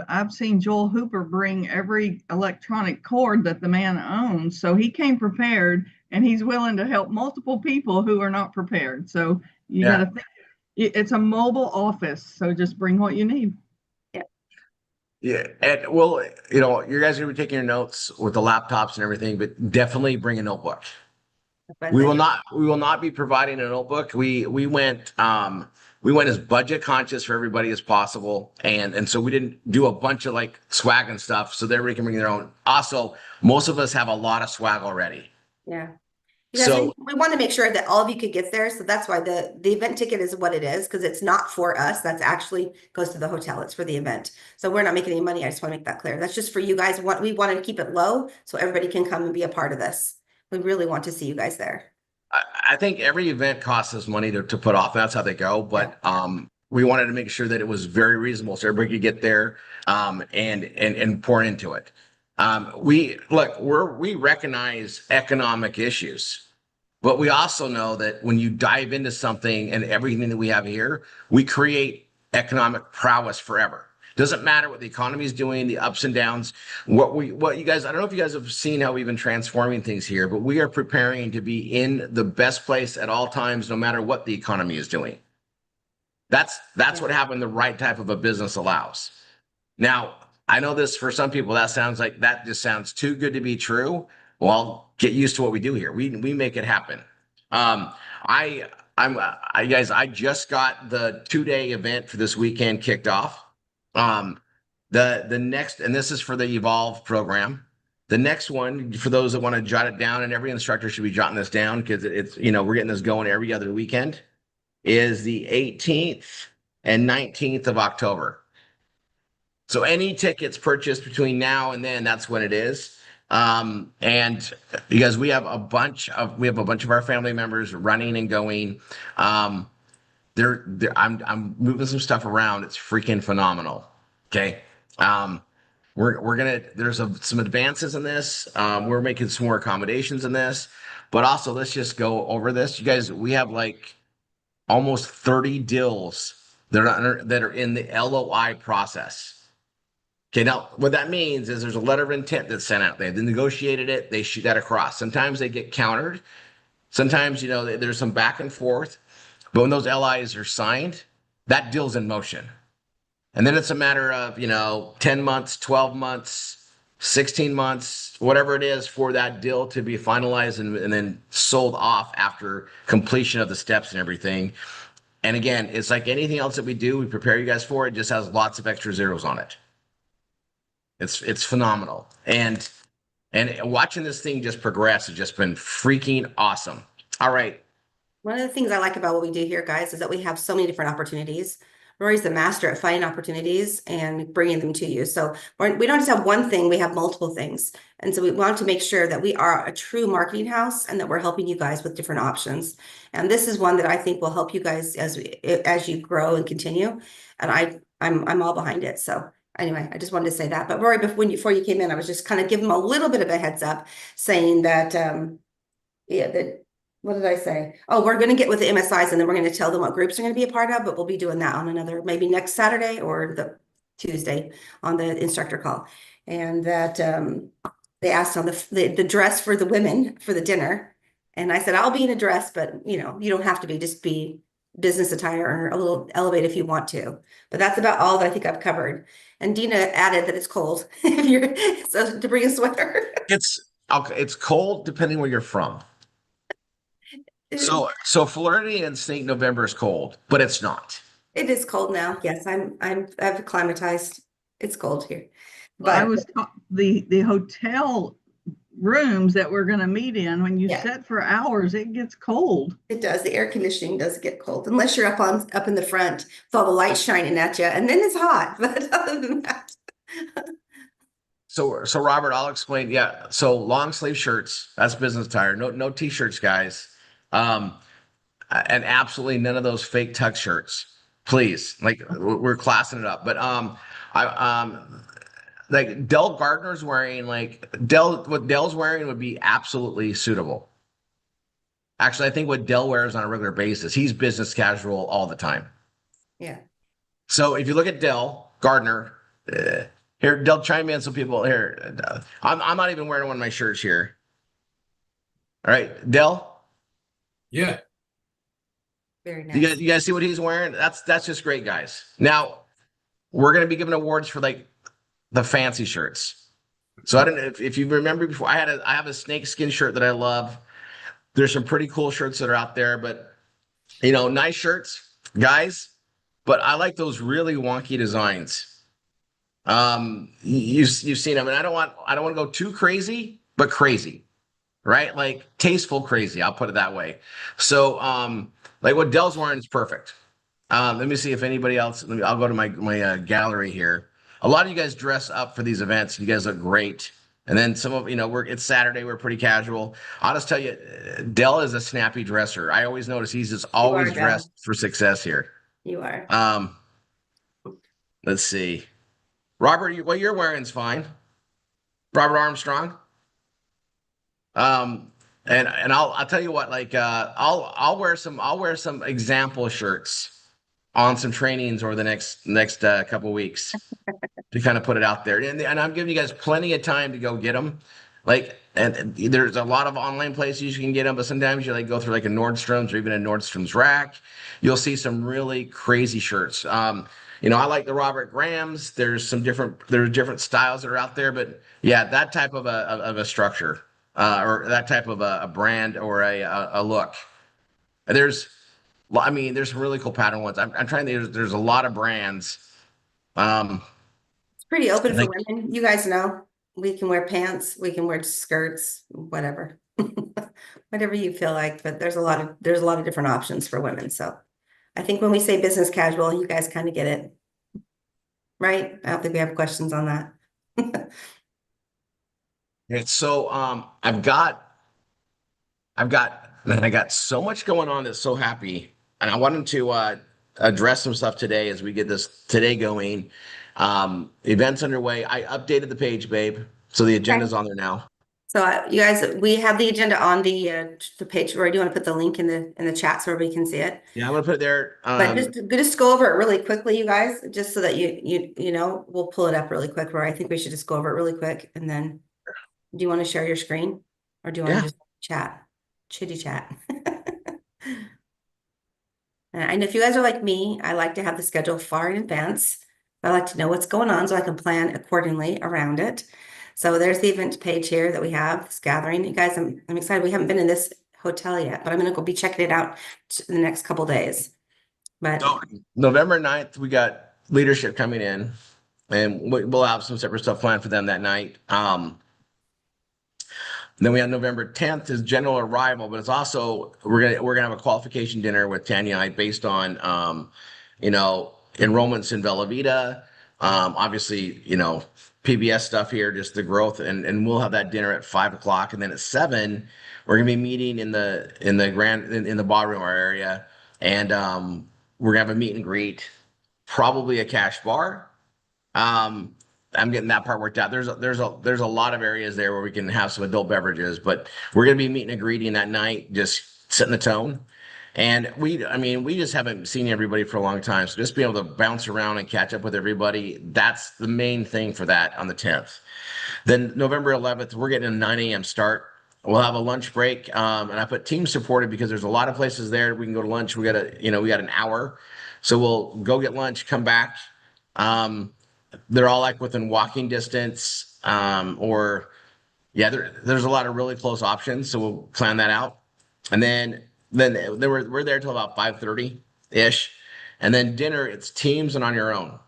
I've seen Joel Hooper bring every electronic cord that the man owns. So he came prepared, and he's willing to help multiple people who are not prepared. So you got Yeah. to think it's a mobile office. So just bring what you need. Yeah. Yeah. And well, you guys are gonna be taking your notes with the laptops and everything, but definitely bring a notebook. That's what I We will think. not be providing a notebook. We went as budget conscious for everybody as possible. And so we didn't do a bunch of like swag and stuff so that everybody can bring their own. Also, most of us have a lot of swag already. Yeah. Because So we want to make sure that all of you could get there. So that's why the event ticket is what it is, because it's not for us. That's actually goes to the hotel. It's for the event. So we're not making any money. I just want to make that clear. That's just for you guys. We wanted to keep it low so everybody can come and be a part of this. We really want to see you guys there. I think every event costs us money to put off. That's how they go. But we wanted to make sure that it was very reasonable so everybody could get there and pour into it. We recognize economic issues, but we also know that when you dive into something and everything that we have here, we create economic prowess forever. Doesn't matter what the economy is doing, the ups and downs. What you guys, I don't know if you guys have seen how we've been transforming things here, but we are preparing to be in the best place at all times, no matter what the economy is doing. That's what having the right type of a business allows. Now, I know this for some people, that just sounds too good to be true. Well, get used to what we do here. We make it happen. I just got the 2-day event for this weekend kicked off. The next, and this is for the Evolve program. The next one, for those that want to jot it down, and every instructor should be jotting this down because it's, we're getting this going every other weekend, is the 18th and 19th of October. So any tickets purchased between now and then, that's when it is. And because we have a bunch of our family members running and going. I'm moving some stuff around. It's freaking phenomenal. Okay. There's some advances in this. We're making some more accommodations in this, but also let's just go over this. You guys, we have like almost 30 deals that are in the LOI process. Okay, now what that means is there's a letter of intent that's sent out. They've negotiated it, they shoot that across. Sometimes they get countered. Sometimes, there's some back and forth. But when those LIs are signed, that deal's in motion. And then it's a matter of, 10 months, 12 months, 16 months, whatever it is for that deal to be finalized and then sold off after completion of the steps and everything. And again, it's like anything else that we do, we prepare you guys for it. It just has lots of extra zeros on it. It's phenomenal. And watching this thing just progress has just been freaking awesome. All right. One of the things I like about what we do here, guys, is that we have so many different opportunities. Rory's the master at finding opportunities and bringing them to you. So we don't just have one thing, we have multiple things. And so we want to make sure that we are a true marketing house and that we're helping you guys with different options. And this is one that I think will help you guys as you grow and continue. And I'm all behind it. So anyway, I just wanted to say that. But Rory, before you came in, I was just kind of giving him a little bit of a heads up saying that, what did I say? Oh, we're going to get with the MSIs and then we're going to tell them what groups are going to be a part of, but we'll be doing that on maybe next Saturday or the Tuesday on the instructor call. And that they asked on the dress for the women for the dinner. And I said, I'll be in a dress, but you don't have to be, just be business attire or a little elevate if you want to. But that's about all that I think I've covered. And Dina added that it's cold so to bring a sweater. It's cold depending where you're from. So Florida and St. November is cold, but it's not. It is cold now. Yes, I've acclimatized. It's cold here. But I was the hotel rooms that we're going to meet in, when you sit for hours, it gets cold. It does. The air conditioning does get cold, unless you're up in the front with all the lights shining at you, and then it's hot. But other than that. So Robert, I'll explain. Yeah. So long sleeve shirts, that's business attire. No t-shirts, guys. And absolutely none of those fake tux shirts, please. Like we're classing it up. But like Dell Gardner's wearing, what Dell's wearing would be absolutely suitable. Actually, I think what Dell wears on a regular basis, he's business casual all the time. Yeah. So if you look at Dell Gardner, Here, Del, chime in so people here. I'm not even wearing one of my shirts here. All right, Del, Yeah. Very you nice. guys see what he's wearing? That's just great, guys. Now we're gonna be giving awards for like the fancy shirts. So I don't know if you remember before. I have a snakeskin shirt that I love. There's some pretty cool shirts that are out there, but nice shirts, guys. But I like those really wonky designs. You've seen them, and I don't want to go too crazy, but crazy, right? Like tasteful crazy. I'll put it that way. So, like what Dell's wearing is perfect. Let me see if anybody else. I'll go to my gallery here. A lot of you guys dress up for these events. You guys look great. And then some of it's Saturday. We're pretty casual. I'll just tell you, Dell is a snappy dresser. I always notice he's just You are, always Del. dressed for success here. You are. Let's see. Robert, what you're wearing is fine. Robert Armstrong. And I'll tell you what, like I'll wear some example shirts on some trainings over the next couple weeks to kind of put it out there. And I'm giving you guys plenty of time to go get them. Like, and there's a lot of online places you can get them, but sometimes you like go through like a Nordstrom's or even a Nordstrom's rack. You'll see some really crazy shirts. I like the Robert Graham's. There's different styles that are out there, but yeah, that type of a structure, or that type of a brand or a look. There's, there's some really cool pattern ones. I'm trying to, there's a lot of brands. It's pretty open for Like, women. You guys know we can wear pants, we can wear skirts, whatever. Whatever you feel like, but there's a lot of different options for women. So I think when we say business casual, you guys kind of get it. Right? I don't think we have questions on that. so I got so much going on that's so happy. And I wanted to address some stuff today as we get this today going. Events underway. I updated the page, babe. So the agenda's on there now. So you guys, we have the agenda on the page. Where do you want to put the link in the chat so everybody can see it? Yeah, I'm gonna put it there. But just go over it really quickly, you guys, just so that we'll pull it up really quick. Where I think we should just go over it really quick, and then do you want to share your screen, or do you want to just chat, chitty chat? And if you guys are like me, I like to have the schedule far in advance. I like to know what's going on so I can plan accordingly around it. So there's the event page here that we have this gathering. You guys, I'm excited. We haven't been in this hotel yet, but I'm going to go be checking it out in the next couple days. But so November 9th, we got leadership coming in, and we'll have some separate stuff planned for them that night. Then we have November 10th is general arrival, but it's also we're gonna have a qualification dinner with Tanya and I based on enrollments in Bella Vita. Obviously, PBS stuff here, just the growth, and we'll have that dinner at 5 o'clock, and then at 7, we're gonna be meeting in the ballroom area, and we're gonna have a meet and greet, probably a cash bar. I'm getting that part worked out. There's a lot of areas there where we can have some adult beverages, but we're gonna be meeting and greeting that night, just setting the tone. And we just haven't seen everybody for a long time. So just being able to bounce around and catch up with everybody, that's the main thing for that on the 10th. Then November 11th, we're getting a 9 a.m. start. We'll have a lunch break. And I put team supported because there's a lot of places there. We can go to lunch. We got an hour. So we'll go get lunch, come back. They're all like within walking distance, there's a lot of really close options. So we'll plan that out. And then we're there till about 5:30 ish. And then dinner, it's teams and on your own.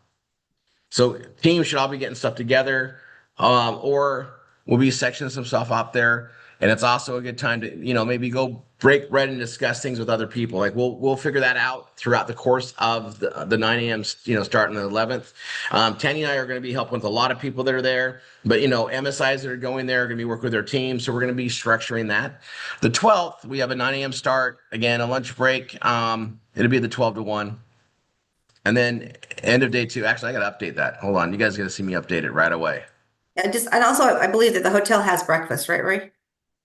So teams should all be getting stuff together, or we'll be sectioning some stuff up there. And it's also a good time to, maybe go break bread and discuss things with other people. Like we'll figure that out throughout the course of the 9 a.m. Starting the 11th. Tanya and I are going to be helping with a lot of people that are there, but MSIs that are going there are going to be working with their team. So we're going to be structuring that. The 12th, we have a 9 a.m. start, again, a lunch break. It'll be the 12 to 1. And then end of day 2. Actually, I got to update that. Hold on. You guys got to see me update it right away. and also I believe that the hotel has breakfast, right?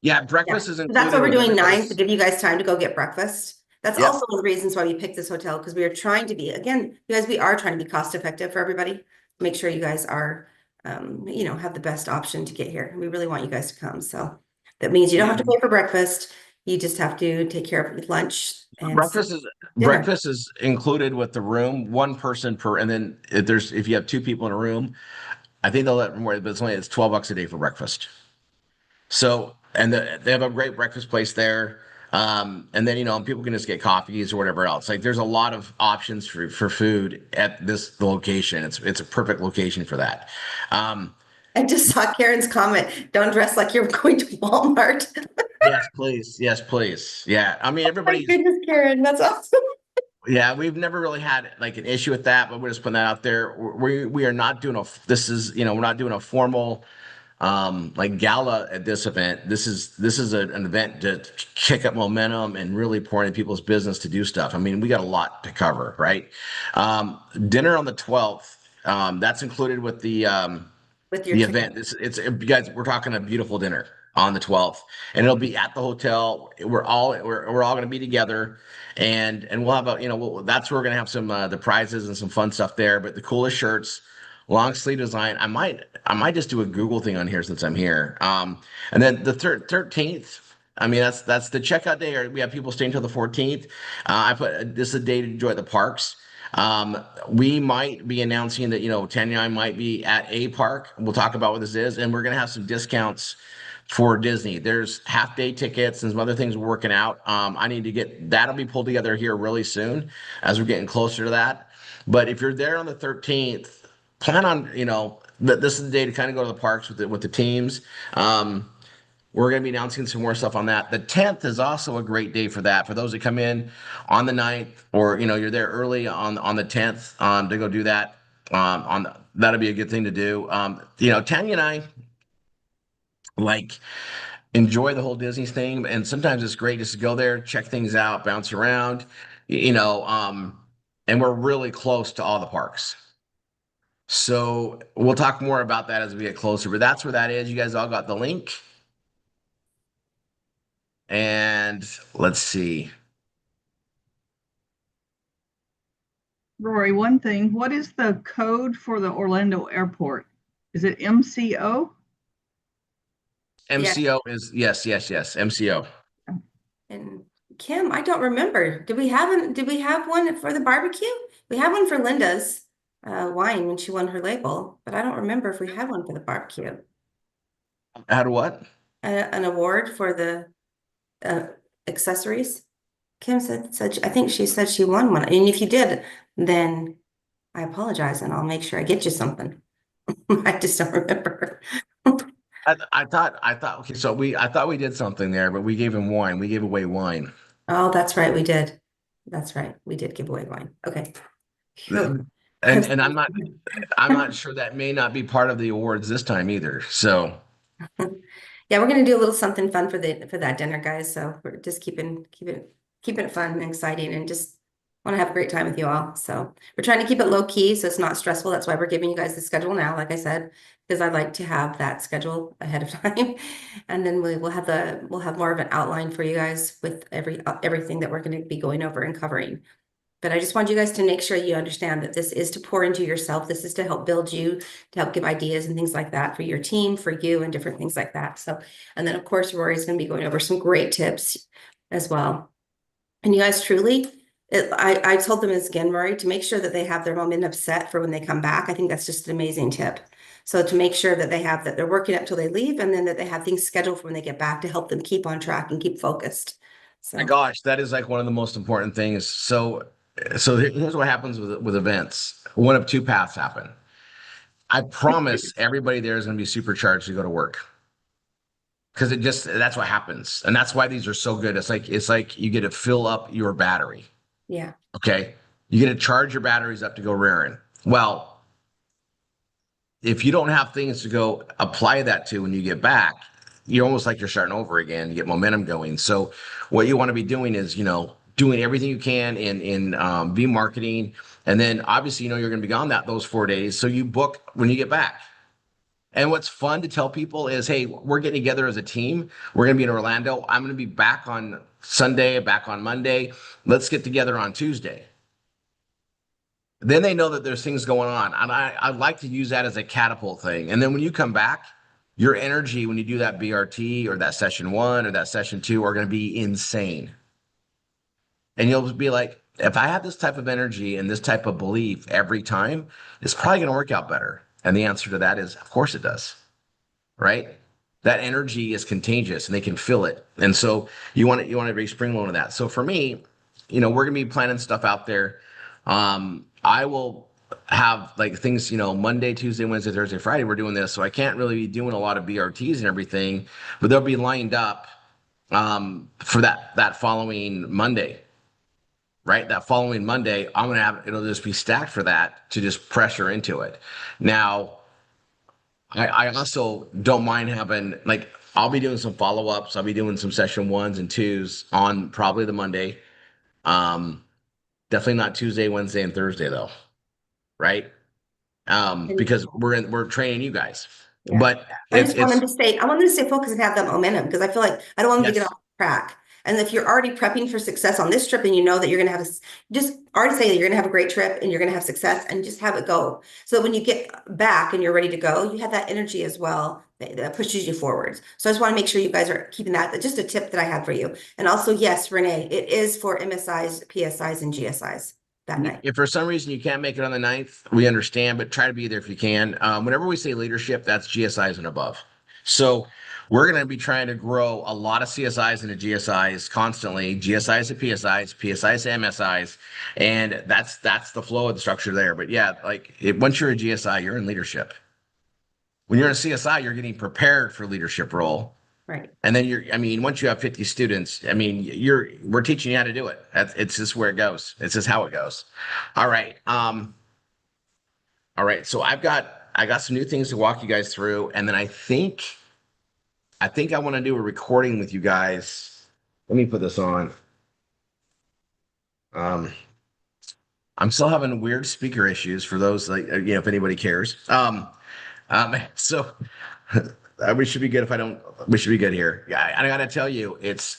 Yeah, breakfast is included. That's what we're doing November 9 to give you guys time to go get breakfast. That's also one of the reasons why we picked this hotel, because we are trying to be, again, you guys, we are trying to be cost effective for everybody. Make sure you guys are have the best option to get here. We really want you guys to come. So that means you don't have to pay for breakfast. You just have to take care of lunch and Breakfast is dinner. breakfast is included with the room, one person per, and then if you have two people in a room, I think they'll let more, but it's $12 a day for breakfast. So, and they have a great breakfast place there. And then, people can just get coffees or whatever else. Like there's a lot of options for food at the location. It's a perfect location for that. Um, I just saw Karen's comment. Don't dress like you're going to Walmart. yes, please. Yes, please. Yeah. I mean, My everybody's, goodness, Karen, that's awesome. yeah, we've never really had like an issue with that, but we're just putting that out there. We are not doing this is, we're not doing a formal like gala at this event. This is an event to kick up momentum and really pour into people's business to do stuff. I mean, we got a lot to cover, right? Dinner on the 12th. That's included with With your the ticket. event. You guys, we're talking a beautiful dinner on the 12th, and it'll be at the hotel. We're all going to be together, and we'll have that's where we're going to have some the prizes and some fun stuff there. But the coolest shirts, long sleeve design. I might just do a Google thing on here since I'm here. And then the 13th. I mean, that's the checkout day, or we have people staying until the 14th. I put this is a day to enjoy the parks. We might be announcing that, Tanya and I might be at a park. We'll talk about what this is, and we're going to have some discounts for Disney. There's half day tickets and some other things we're working out. I need to get that'll be pulled together here really soon as we're getting closer to that. But if you're there on the 13th, plan on, that this is the day to kind of go to the parks with the teams. We're going to be announcing some more stuff on that. The 10th is also a great day for that. For those that come in on the 9th, or you're there early on the 10th to go do that. That'll be a good thing to do. Tanya and I like enjoy the whole Disney thing, and sometimes it's great just to go there, check things out, bounce around, you know. And we're really close to all the parks. So we'll talk more about that as we get closer, but that's where that is. You guys all got the link. And let's see. Rory, one thing, what is the code for the Orlando airport? Is it MCO? Yeah. MCO is yes, yes, yes. MCO. And Kim, I don't remember. Did we have one for the barbecue? We had one for Linda's wine when she won her label, but I don't remember if we had one for the barbecue. How to what? An award for the uh, accessories. Kim said I think she said she won one. And if you did, then I apologize and I'll make sure I get you something. I just don't remember. I thought okay, so I thought we did something there, but we gave him wine. We gave away wine. Oh, that's right, we did. That's right. We did give away wine. Okay. Phew. And I'm not sure that may not be part of the awards this time either. So Yeah, we're gonna do a little something fun for that dinner, guys. So we're just keeping it fun and exciting and just want to have a great time with you all. So we're trying to keep it low key so it's not stressful. That's why we're giving you guys the schedule now, like I said, because I'd like to have that schedule ahead of time. And then we'll have more of an outline for you guys with everything that we're going to be going over and covering. But I just want you guys to make sure you understand that this is to pour into yourself. This is to help build you, to help give ideas and things like that for your team, for you, and different things like that. So, and then of course, Rory's going to be going over some great tips as well. And you guys truly, I told them again, Rory, to make sure that they have their momentum set for when they come back. I think that's just an amazing tip. So to make sure that they're working up till they leave, and then that they have things scheduled for when they get back to help them keep on track and keep focused. my So gosh, that is like one of the most important things. So here's what happens with events. One of two paths happen. I promise everybody there is going to be supercharged to go to work. Because that's what happens. And that's why these are so good. It's like you get to fill up your battery. yeah, Okay. You get to charge your batteries up to go rearing. Well, if you don't have things to go apply that to when you get back, you're almost like you're starting over again. You get momentum going. So what you want to be doing is, doing everything you can in be marketing. And then obviously, you're going to be gone those 4 days. So you book when you get back. And what's fun to tell people is, hey, we're getting together as a team. We're going to be in Orlando. I'm going to be back on Sunday, back on Monday. Let's get together on Tuesday. then they know that there's things going on. And I like to use that as a catapult thing. And then when you come back, your energy when you do that BRT or that session one or that session two are going to be insane. And you'll be like, if I have this type of energy and this type of belief every time, it's probably going to work out better. And the answer to that is, of course it does, right? That energy is contagious and they can feel it. And so you want to be spring loan of that. So for me, we're gonna be planning stuff out there. I will have like things, Monday, Tuesday, Wednesday, Thursday, Friday, we're doing this. So I can't really be doing a lot of BRTs and everything, but they'll be lined up for that following Monday. Right, that following Monday, I'm gonna have it'll just be stacked for that to just pressure into it. Now, I also don't mind having like I'll be doing some follow-ups. I'll be doing some session ones and twos on probably the Monday. Um, Definitely not Tuesday, Wednesday, and Thursday though, right? And Because we're training you guys. yeah, But it's it's I want them to stay focused and have that momentum because I feel like I don't want them to get yes. off track. And if you're already prepping for success on this trip and you know that you're going to have just already say that you're going to have a great trip and you're going to have success and just have it go. So that when you get back and you're ready to go, you have that energy as well that pushes you forwards. So I just want to make sure you guys are keeping that. Just a tip that I had for you. And also, yes, Renee, it is for MSIs, PSIs, and GSIs that night. If for some reason you can't make it on the ninth, we understand, but try to be there if you can. Whenever we say leadership, that's GSIs and above. So we're going to be trying to grow a lot of CSIs into GSIs constantly, GSIs to PSIs, PSIs to MSIs, and that's the flow of the structure there. But yeah, like once you're a GSI, you're in leadership. When you're in a CSI, you're getting prepared for leadership role. Right. And then I mean, once you have 50 students, I mean, we're teaching you how to do it. It's just where it goes. It's just how it goes. All right. All right. So I got some new things to walk you guys through. And then I think I want to do a recording with you guys. Let me put this on. Um, I'm still having weird speaker issues for those like, if anybody cares. So we should be good if I don't, we should be good here. Yeah. I gotta tell you, it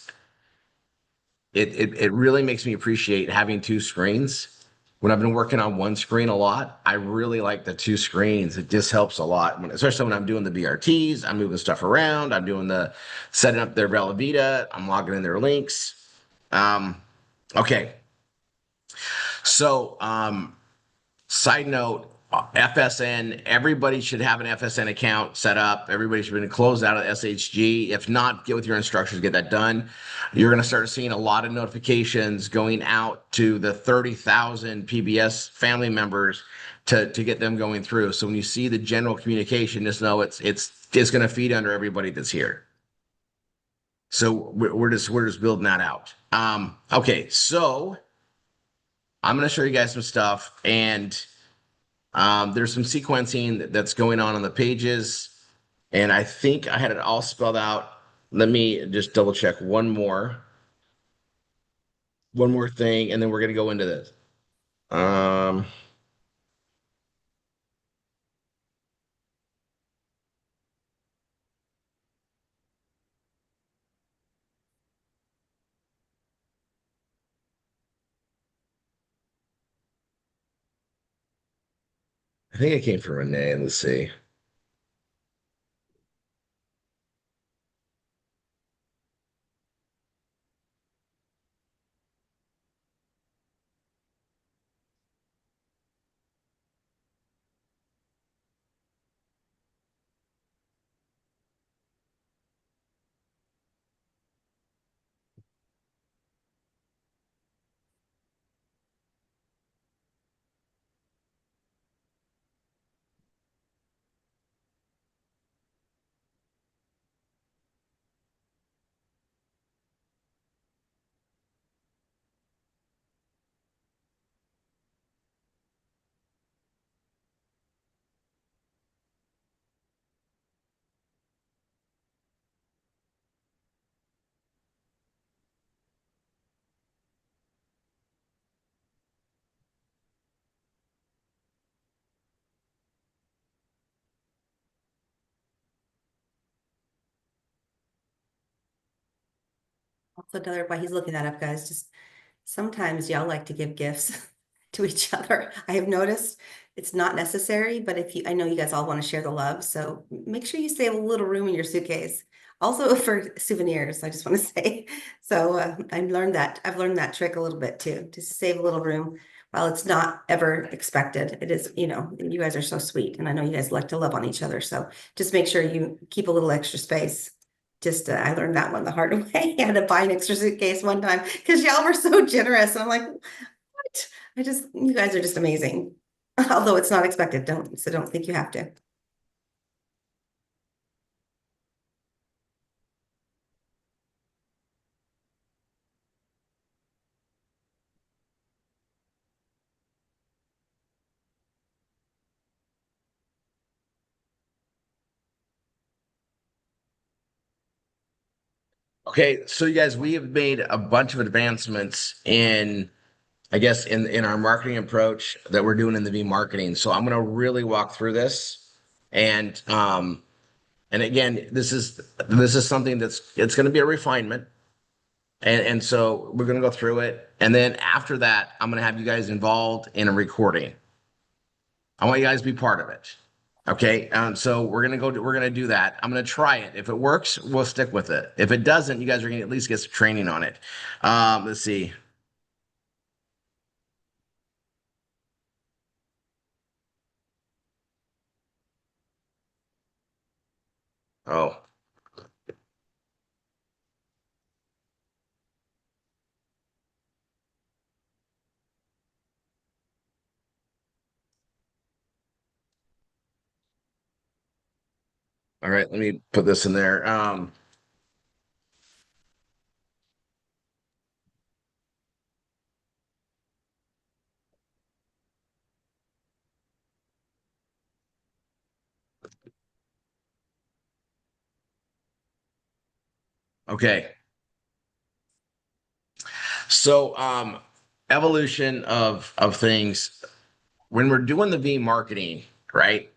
really makes me appreciate having two screens. When I've been working on one screen a lot, I really like the two screens. It just helps a lot, especially when I'm doing the BRTs. I'm moving stuff around. I'm doing the setting up their Velavita. I'm logging in their links. Um, okay, so side note, FSN, everybody should have an FSN account set up. Everybody should be closed out of SHG. If not, get with your instructors, get that done. You're going to start seeing a lot of notifications going out to the 30,000 PBS family members to get them going through. So when you see the general communication, just know it's going to feed under everybody that's here. So we're just building that out. Okay, so I'm going to show you guys some stuff and there's some sequencing that's going on the pages, and I think I had it all spelled out. Let me just double check one more thing, and then we're gonna go into this. Um, I think it came from Renee. Let's see. Also, another why he's looking that up, guys. Just sometimes y'all like to give gifts. to each other. I have noticed it's not necessary, but if you, I know you guys all want to share the love, so make sure you save a little room in your suitcase. Also for souvenirs, I just want to say. So I've learned that trick a little bit too, to save a little room while it's not ever expected. It is, you guys are so sweet, and I know you guys like to love on each other. So just make sure you keep a little extra space. Just I learned that one the hard way. I had to buy an extra suitcase one time because y'all were so generous. And I'm like, what? You guys are just amazing. Although it's not expected, don't think you have to. Okay, so you guys, we have made a bunch of advancements in, I guess, in our marketing approach that we're doing in the V marketing. So I'm going to really walk through this, and and again, this is something that's it's going to be a refinement, and so we're going to go through it, and then after that, I'm going to have you guys involved in a recording. I want you guys to be part of it. Okay, so we're gonna do that. I'm gonna try it. If it works, we'll stick with it. If it doesn't, you guys are gonna at least get some training on it. Let's see. Oh, all right. Let me put this in there. Okay. So, evolution of things. When we're doing the V marketing, right?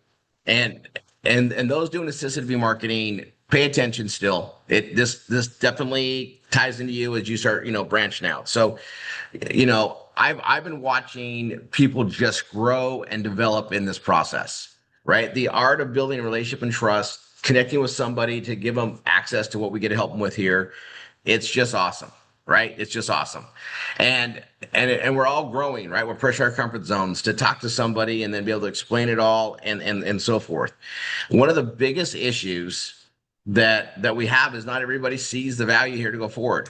And and those doing assisted V marketing, pay attention still. This definitely ties into you as you start, branching out. So, I've been watching people just grow and develop in this process, right? The art of building a relationship and trust, connecting with somebody to give them access to what we get to help them with here. It's just awesome, right? It's just awesome. And and we're all growing, right? We're pushing our comfort zones to talk to somebody and then be able to explain it all and so forth. One of the biggest issues that we have is not everybody sees the value here to go forward.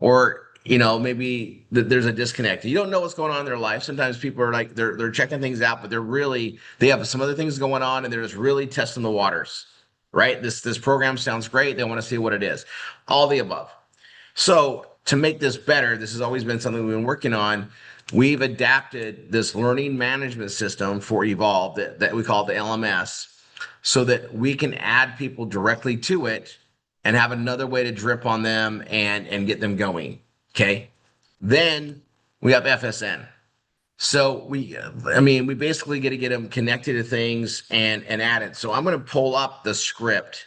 Or maybe there's a disconnect. You don't know what's going on in their life. Sometimes people are like they're checking things out, but they have some other things going on and they're just really testing the waters, right? This program sounds great. They want to see what it is. All the above. So to make this better, this has always been something we've been working on. We've adapted this learning management system for Evolve that we call the LMS so that we can add people directly to it and have another way to drip on them and get them going. Okay. Then we have FSN. So we basically get to get them connected to things and add it. So I'm going to pull up the script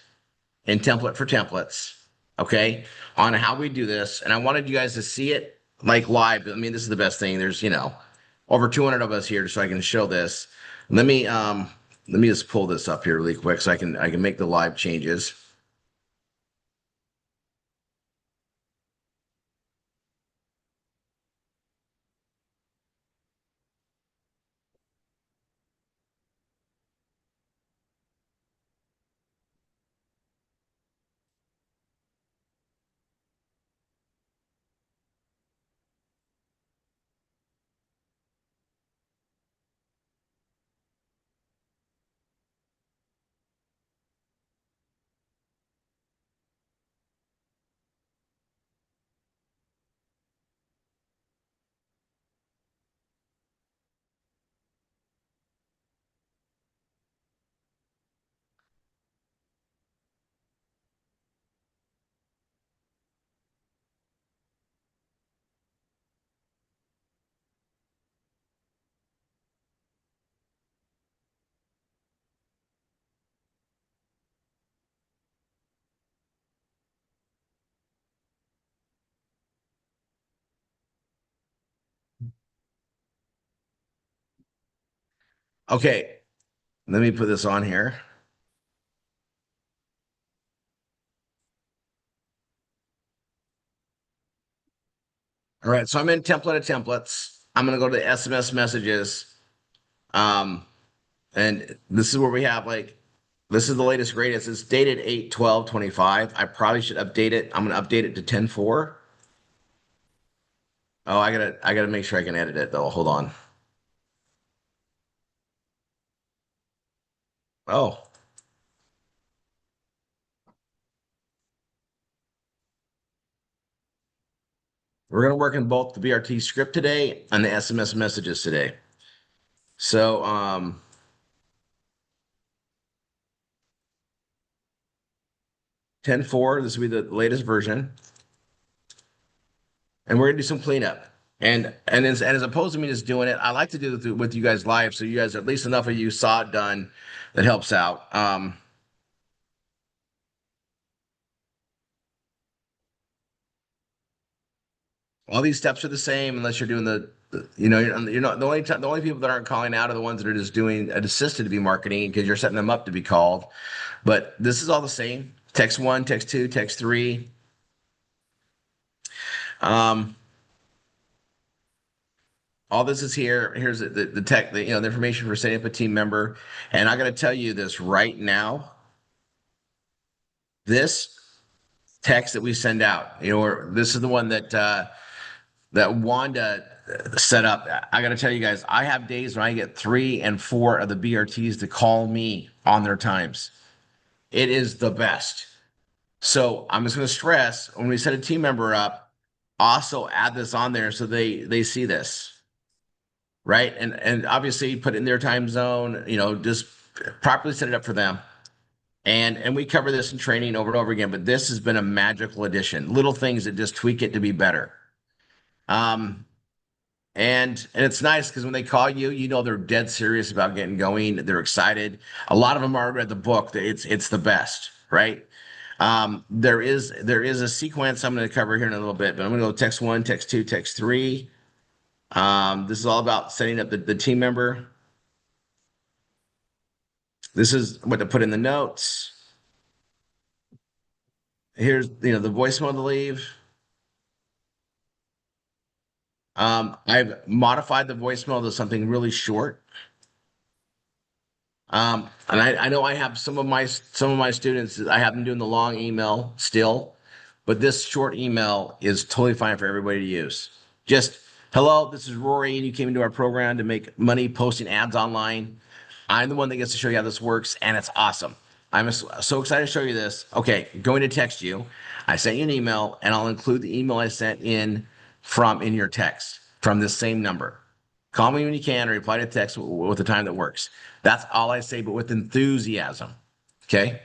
in template for templates, okay, on how we do this. And I wanted you guys to see it like live. I mean, this is the best thing. There's, over 200 of us here, so I can show this. Let me just pull this up here really quick so I can make the live changes. Okay, let me put this on here. All right, so I'm in template of templates. I'm gonna go to SMS messages. Um, and this is where we have like this is the latest greatest. It's dated 8/12/25. I probably should update it. I'm gonna update it to 10/4. Oh, I gotta make sure I can edit it though. Hold on. Oh, we're gonna work in both the BRT script today and the SMS messages today. So 10/4, this will be the latest version. And we're gonna do some cleanup. And as opposed to me just doing it, I like to do it with you guys live, so you guys at least enough of you saw it done that helps out. All these steps are the same unless you're doing you're not the only people that aren't calling out are the ones that are just doing an assisted to be marketing because you're setting them up to be called. But this is all the same. Text one, text two, text three. Um, all this is here. Here's the tech, the information for setting up a team member. And I got to tell you this right now. This text that we send out, or this is the one that Wanda set up. I got to tell you guys, I have days when I get 3 and 4 of the BRTs to call me on their times. It is the best. So I'm just going to stress when we set a team member up, also add this on there so they see this, right? And obviously put it in their time zone, just properly set it up for them. And we cover this in training over and over again, but this has been a magical addition. Little things that just tweak it to be better. Um, and it's nice because when they call you, they're dead serious about getting going. They're excited. A lot of them already read the book. It's the best, right? There is a sequence I'm going to cover here in a little bit, but I'm going to go text one, text two, text three. This is all about setting up the team member. This is what to put in the notes. Here's the voicemail to leave. I've modified the voicemail to something really short. And I know I have some of my students, I have them doing the long email still, but this short email is totally fine for everybody to use. Just, hello, this is Rory, and you came into our program to make money posting ads online. I'm the one that gets to show you how this works, and it's awesome. I'm so excited to show you this. Okay, going to text you. I sent you an email, and I'll include the email I sent in your text from this same number. Call me when you can, or reply to text with the time that works. That's all I say, but with enthusiasm. Okay.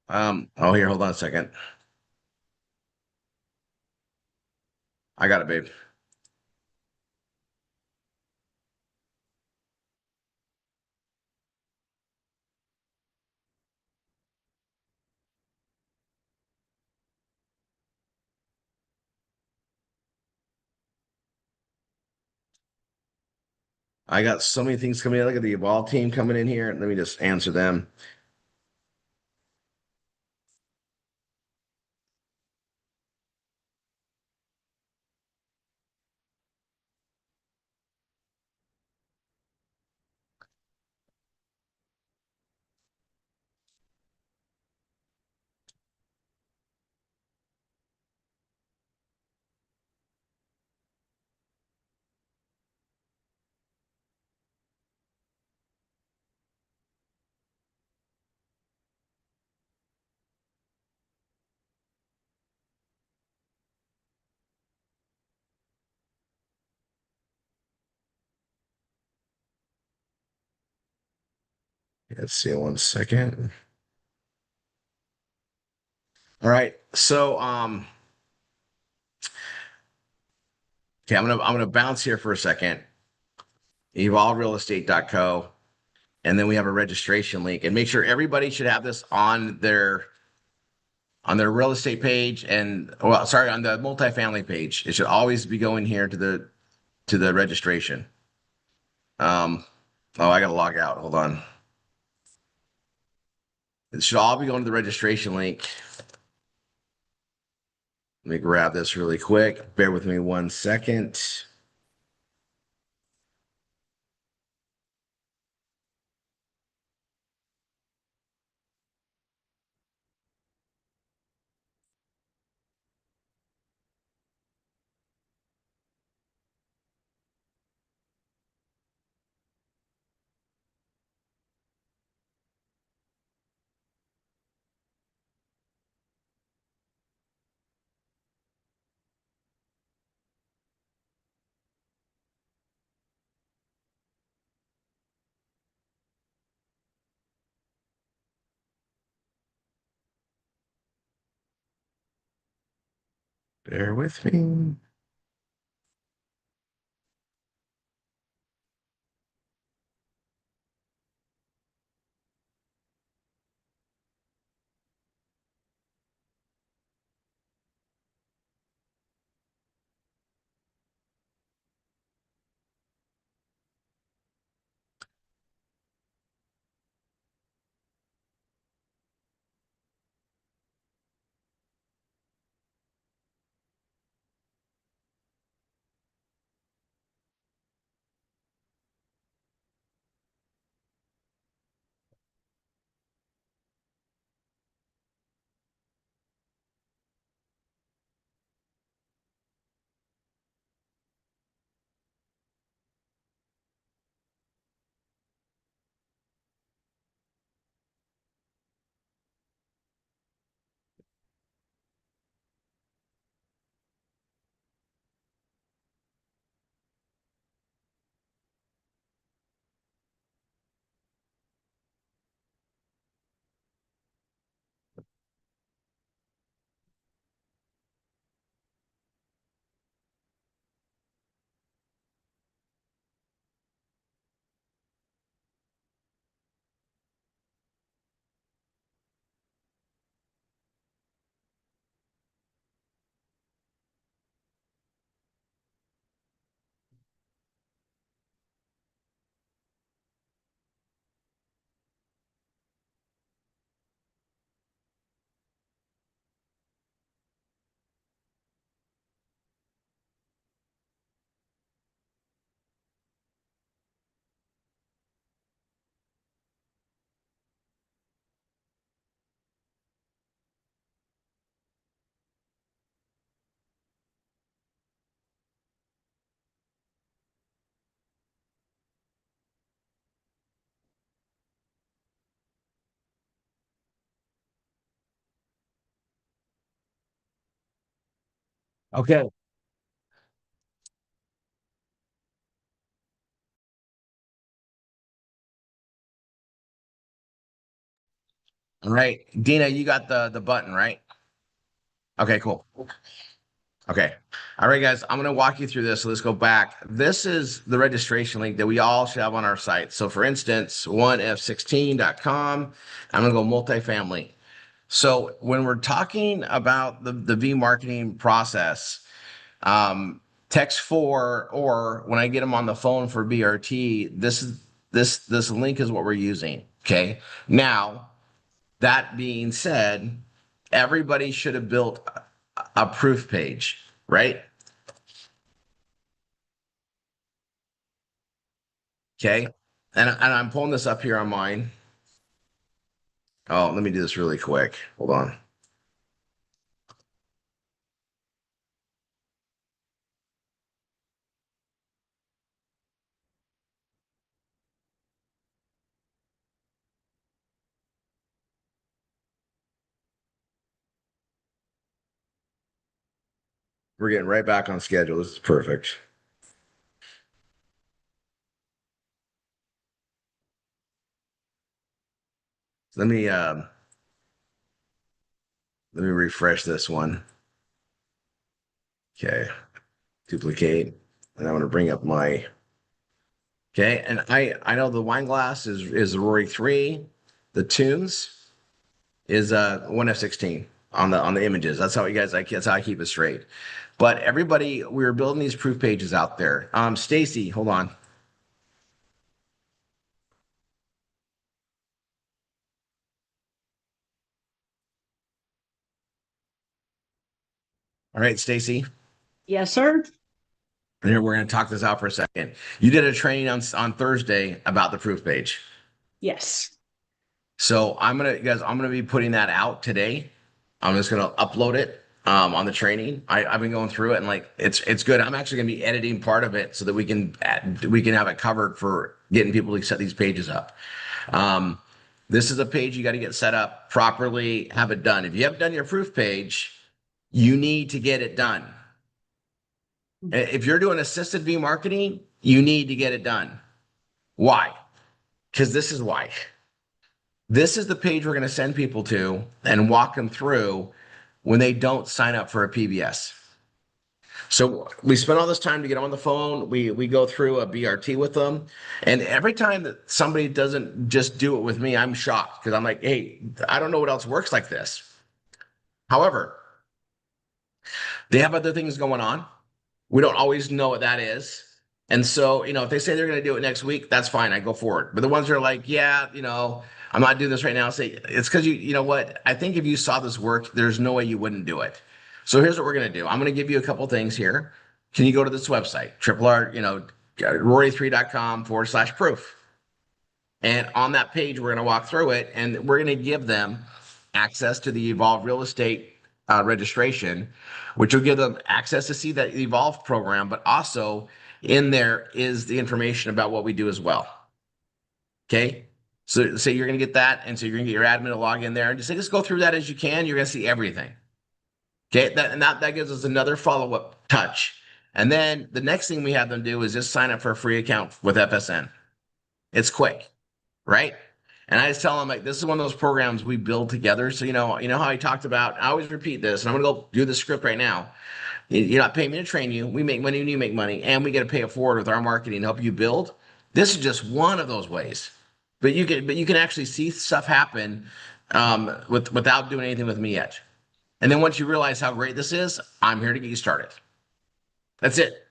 Oh, here, hold on a second. I got it, babe. I got so many things coming in. Look at the Evolve team coming in here. Let me just answer them. Let's see one second. All right. So okay, I'm gonna bounce here for a second. EvolveRealEstate.co. And then we have a registration link. And make sure everybody should have this on their on their real estate page, and well, sorry, on the multifamily page. It should always be going here to the registration. Oh, I gotta log out. Hold on. It should all be going to the registration link. Let me grab this really quick. Bear with me 1 second. Bear with me. Okay. All right. Dina, you got the button, right? Okay, cool. Okay. All right, guys, I'm going to walk you through this. So let's go back. This is the registration link that we all should have on our site. So for instance, 1f16.com, I'm going to go multifamily. So when we're talking about the V marketing process, text for, or when I get them on the phone for BRT, this link is what we're using. Okay. Now, that being said, everybody should have built a proof page, right? Okay. And I'm pulling this up here on mine. Oh, let me do this really quick. Hold on. We're getting right back on schedule. This is perfect. Let me let me refresh this one. Okay. Duplicate. And I'm going to bring up my okay. And I know the wine glass is the Rory 3. The tunes is 1F16. on the images. That's how you guys, that's how I keep it straight. But everybody, we were building these proof pages out there. Stacy, hold on. All right, Stacy. Yes, sir. And here we're going to talk this out for a second. You did a training on Thursday about the proof page. Yes. So I'm gonna be putting that out today. I'm just gonna upload it on the training. I've been going through it and like it's good. I'm actually gonna be editing part of it so that we can have it covered for getting people to set these pages up. Um, this is a page you got to get set up properly, have it done. If you haven't done your proof page, you need to get it done. If you're doing assisted V marketing, you need to get it done. Why? Because this is why. This is the page we're going to send people to and walk them through when they don't sign up for a PBS. So we spend all this time to get them on the phone. We go through a BRT with them. And every time that somebody doesn't just do it with me, I'm shocked because I'm like, hey, I don't know what else works like this. However, they have other things going on. We don't always know what that is. And so, if they say they're going to do it next week, that's fine. I go for it. But the ones that are like, yeah, I'm not doing this right now, say it's because you know what? I think if you saw this work, there's no way you wouldn't do it. So here's what we're going to do. I'm going to give you a couple things here. Can you go to this website, rory3.com/proof. And on that page, we're going to walk through it and we're going to give them access to the Evolve Real Estate registration, which will give them access to see that Evolve program, but also in there is the information about what we do as well. Okay. So you're going to get that. And so you're going to get your admin to log in there and just go through that as you can. You're going to see everything. Okay. That gives us another follow-up touch. And then the next thing we have them do is just sign up for a free account with FSN. It's quick, right? And I just tell them like, this is one of those programs we build together. So, you know how I talked about, I always repeat this and I'm going to go do the script right now. You're not paying me to train you. We make money when you make money and we get to pay it forward with our marketing to help you build. This is just one of those ways, but you can actually see stuff happen without doing anything with me yet. And then once you realize how great this is, I'm here to get you started. That's it.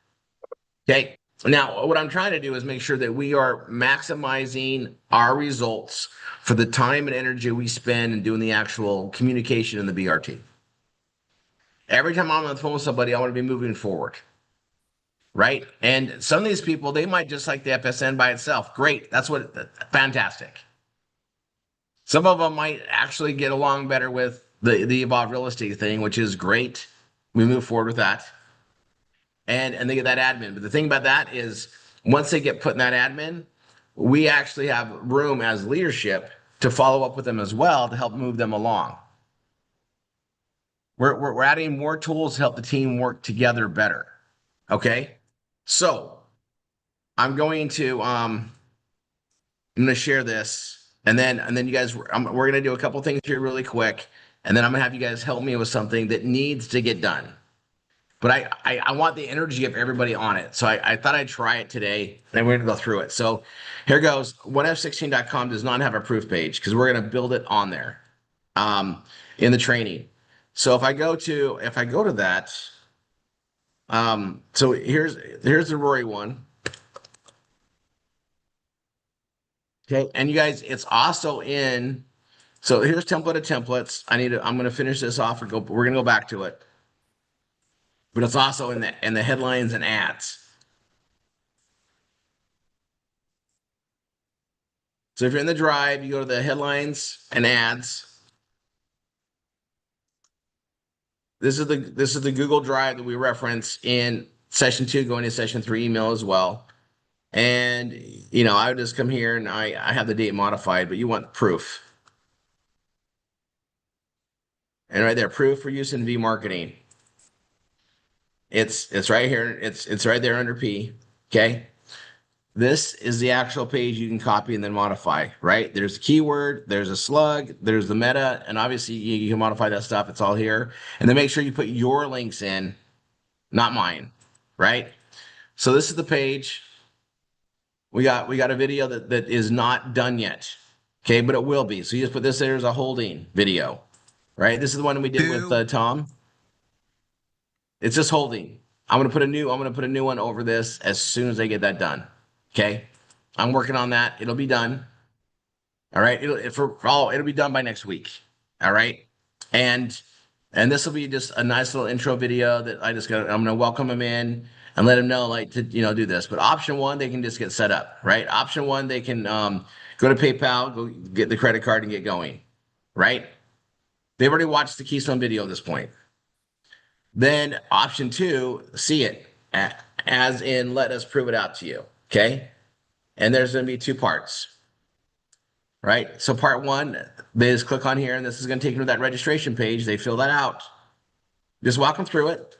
Okay. Now, what I'm trying to do is make sure that we are maximizing our results for the time and energy we spend in doing the actual communication in the BRT. Every time I'm on the phone with somebody, I want to be moving forward. Right? And some of these people, they might just like the FSN by itself. Great. Fantastic. Some of them might actually get along better with the Evolve Real Estate thing, which is great. We move forward with that. And they get that admin. But the thing about that is once they get put in that admin, we actually have room as leadership to follow up with them as well to help move them along. We're adding more tools to help the team work together better. Okay. So I'm going to share this and then you guys, we're going to do a couple things here really quick. And then I'm going to have you guys help me with something that needs to get done. But I want the energy of everybody on it. So I thought I'd try it today and we're going to go through it. So here goes. 1f16.com does not have a proof page because we're going to build it on there in the training. So if I go to that, so here's the Rory one. Okay. And you guys, it's also in, so here's template of templates. I'm going to finish this off and we're going to go back to it. But it's also in the headlines and ads. So if you're in the drive, you go to the headlines and ads. This is the Google Drive that we reference in session 2, going to session 3 email as well. And I would just come here and I have the date modified, but you want proof. And right there, proof for use in V marketing. It's right here. It's right there under P. Okay. This is the actual page you can copy and then modify, right? There's a keyword, there's a slug, there's the meta, and obviously you can modify that stuff. It's all here. And then make sure you put your links in, not mine, right? So this is the page. We got a video that is not done yet. Okay, but it will be. So you just put this there as a holding video. right? This is the one we did with Two. Tom. It's just holding. I'm gonna put a new one over this as soon as I get that done. Okay. I'm working on that. It'll be done. All right. It'll be done by next week. All right. And this will be just a nice little intro video that I'm gonna welcome them in and let them know like to do this. But option one, they can just get set up, right? Option one, they can go to PayPal, go get the credit card and get going, right? They've already watched the Keystone video at this point. Then option two, see it as in let us prove it out to you. Okay. And there's going to be two parts, right? So part one, they just click on here and this is going to take them to that registration page. They fill that out. Just walk them through it.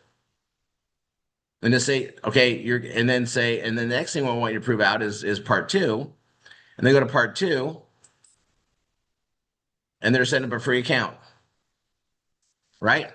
And just say, okay, and then the next thing I want you to prove out is part two. And they go to part two and they're setting up a free account, right?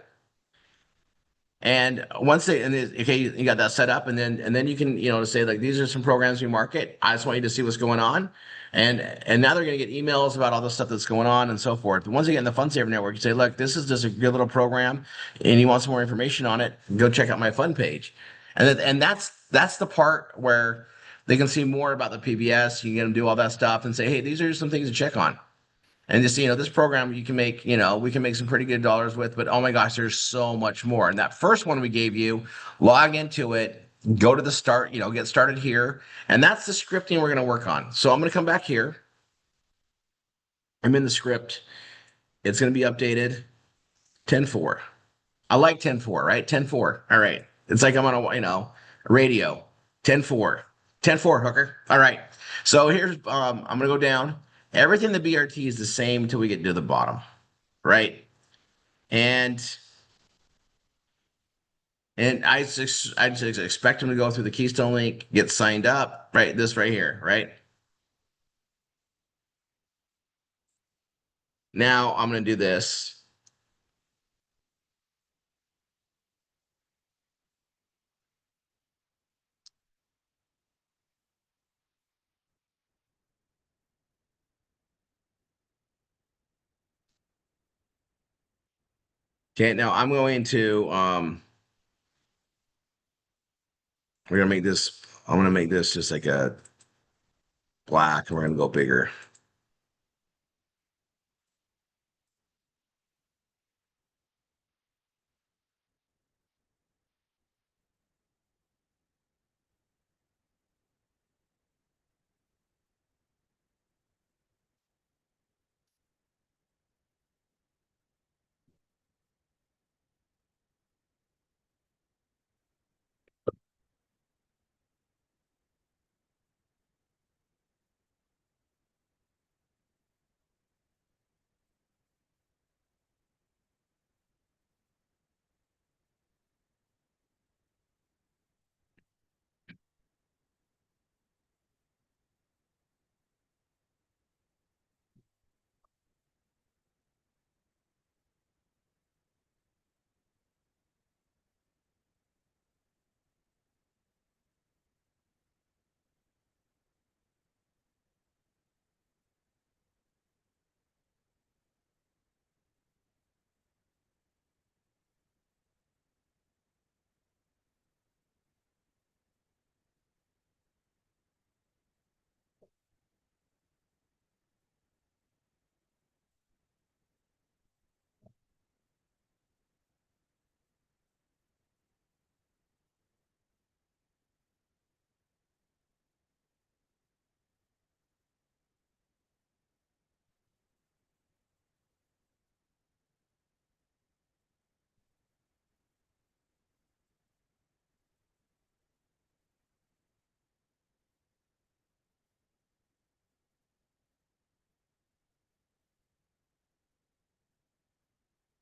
And once okay, you got that set up, and then you can say like these are some programs we market. I just want you to see what's going on, and now they're going to get emails about all the stuff that's going on and so forth. But once you get in the Fund Saver Network, you say, look, this is just a good little program, and you want some more information on it, go check out my fund page, and that's the part where they can see more about the PBS. You can get them to do all that stuff and say, hey, these are some things to check on. And just, this program you can make, we can make some pretty good dollars with, but oh my gosh, there's so much more. And that first one we gave you, log into it, go to the start, get started here. And that's the scripting we're going to work on. So I'm going to come back here. I'm in the script. It's going to be updated 10:4. I like 10:4, right? 10:4. All right. It's like I'm on radio. 10:4. 10:4, hooker. All right. So here's I'm going to go down. Everything the BRT is the same until we get to the bottom, right? And I just expect them to go through the Keystone link, get signed up, right? This right here, right? Now I'm going to do this. Okay, now I'm gonna make this just like a black, and we're gonna go bigger.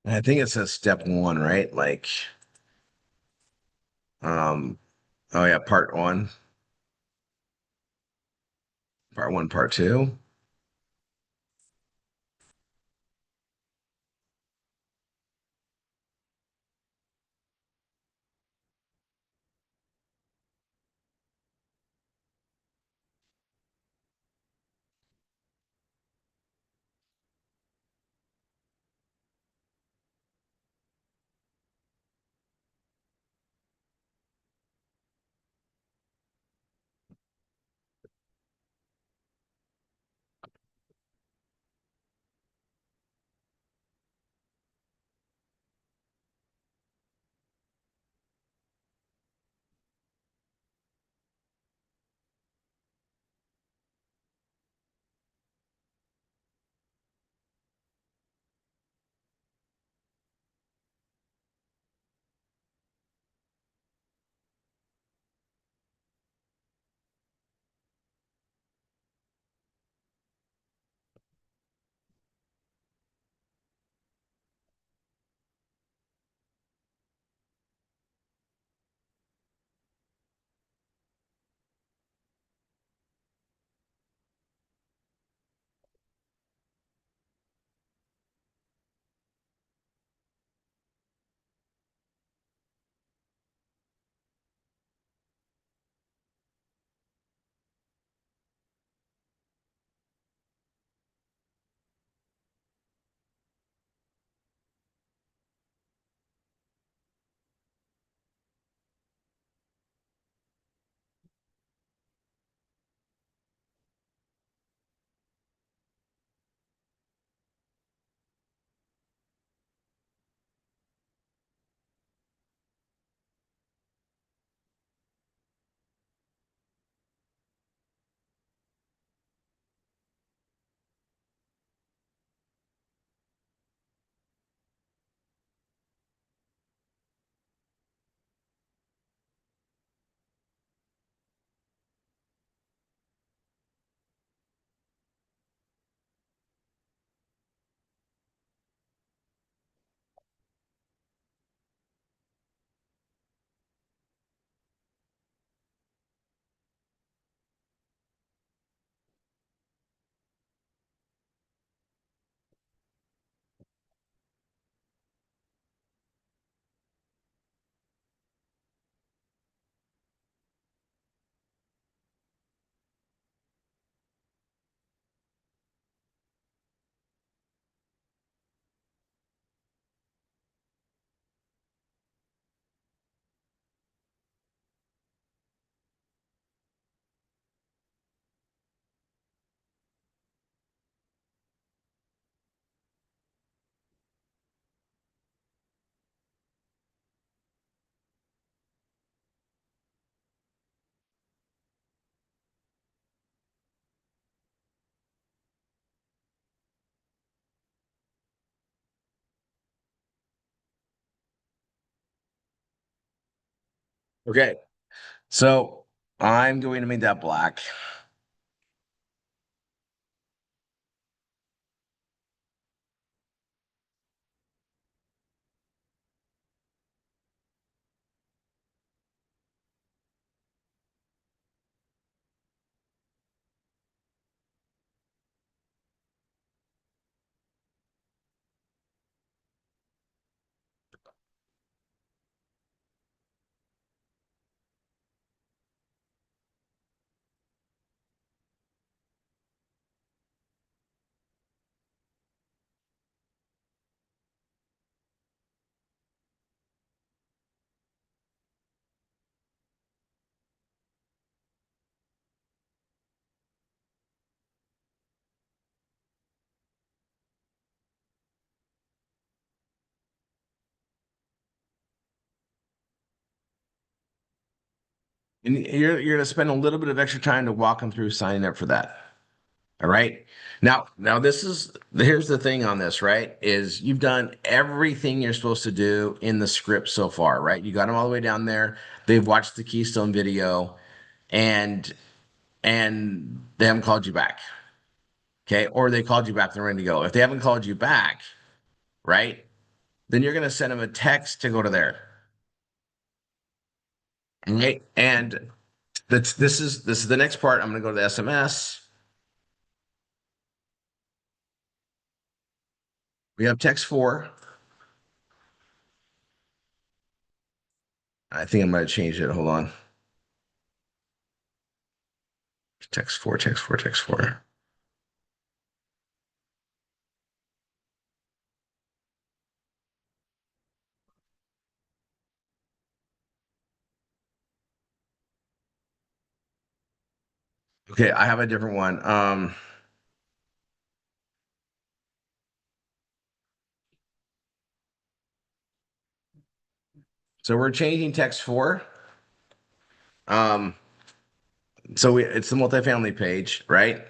I think it says step one, right? Like, um, oh yeah, part one, part two. Okay. So I'm going to make that black. And you're going to spend a little bit of extra time to walk them through signing up for that. All right. Now here's the thing on this, right? Is you've done everything you're supposed to do in the script so far, right? You got them all the way down there. They've watched the Keystone video and they haven't called you back. Okay. Or they called you back, they're ready to go. If they haven't called you back, right? Then you're going to send them a text to go to there. Right. And this is the next part. I'm going to go to the SMS. We have text 4. I think I might have changed it. Hold on. Text 4, text 4, text 4. Okay, I have a different one. So we're changing text 4. Um, it's the multifamily page, right?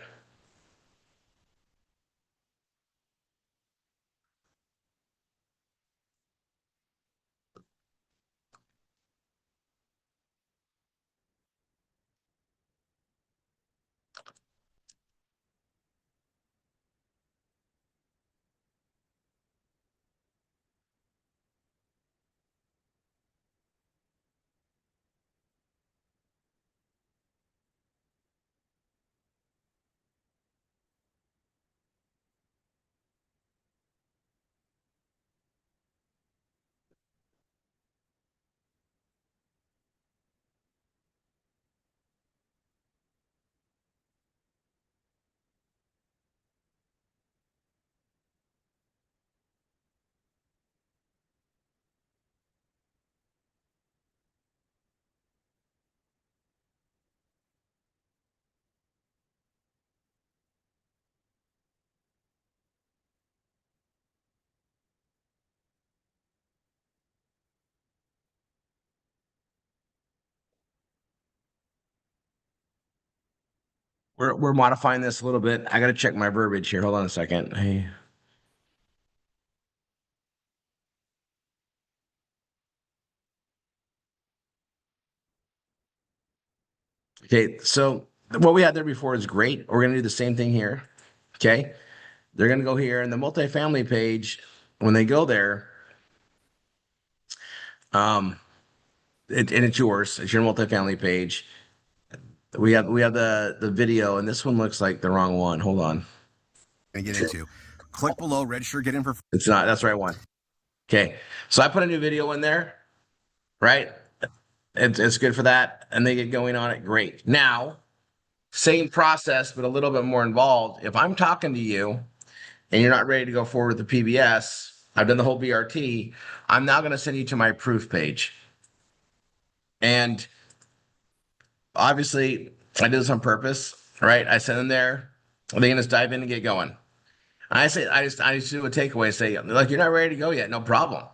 We're modifying this a little bit. I got to check my verbiage here. Hold on a second. Hey. Okay, so what we had there before is great. We're gonna do the same thing here. Okay, they're gonna go here in the multifamily page. When they go there, um, and it's yours. It's your multifamily page. We have the video, and this one looks like the wrong one. Hold on. Gonna get into. Click below, register, get in for. It's not. That's the right one. Okay, so I put a new video in there, right? It's good for that, and they get going on it. Great. Now, same process, but a little bit more involved. If I'm talking to you and you're not ready to go forward with the PBS, I've done the whole BRT. I'm now going to send you to my proof page. And obviously, I did this on purpose, right? I send them there. They can just dive in and get going. I just do a takeaway. Say, like, you're not ready to go yet. No problem.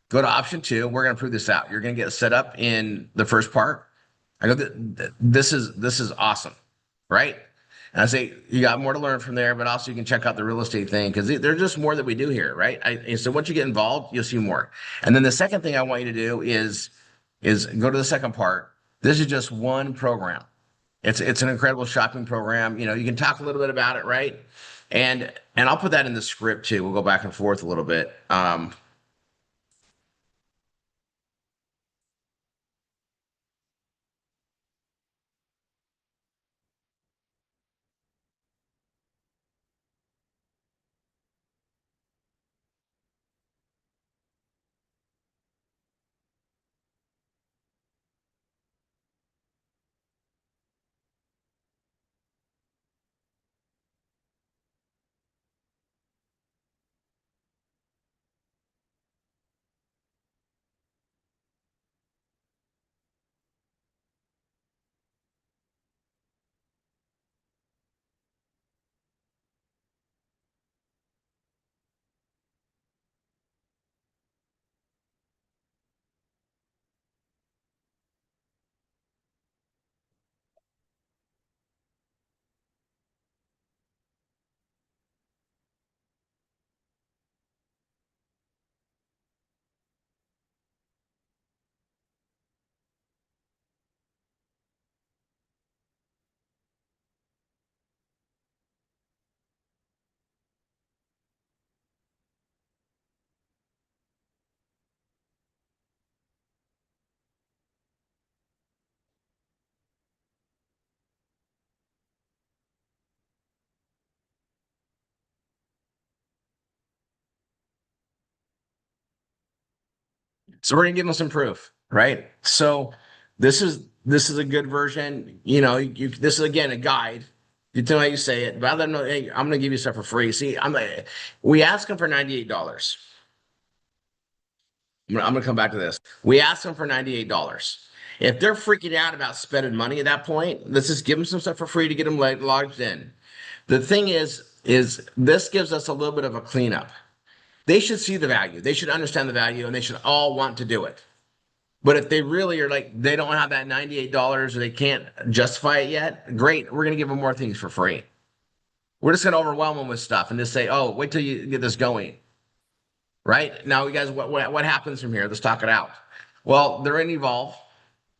Go to option 2. We're going to prove this out. You're going to get set up in the first part. I go, this is awesome, right? And I say you got more to learn from there, but also you can check out the real estate thing because there's just more that we do here, right? And so once you get involved, you'll see more. And then the second thing I want you to do is go to the second part. This is just one program. It's an incredible shopping program. You can talk a little bit about it, right? And I'll put that in the script too. We'll go back and forth a little bit. So we're gonna give them some proof, right? So this is a good version. This is again a guide. You tell how you say it. Rather than hey, I'm gonna give you stuff for free. See, we ask them for $98. I'm gonna come back to this. We asked them for $98. If they're freaking out about spending money at that point, let's just give them some stuff for free to get them logged in. The thing is this gives us a little bit of a cleanup. They should see the value. They should understand the value, and they should all want to do it. But if they really are like they don't have that $98 or they can't justify it yet, great. We're gonna give them more things for free. We're just gonna overwhelm them with stuff and just say, "Oh, wait till you get this going." Right now, you guys, what happens from here? Let's talk it out. Well, they're in Evolve,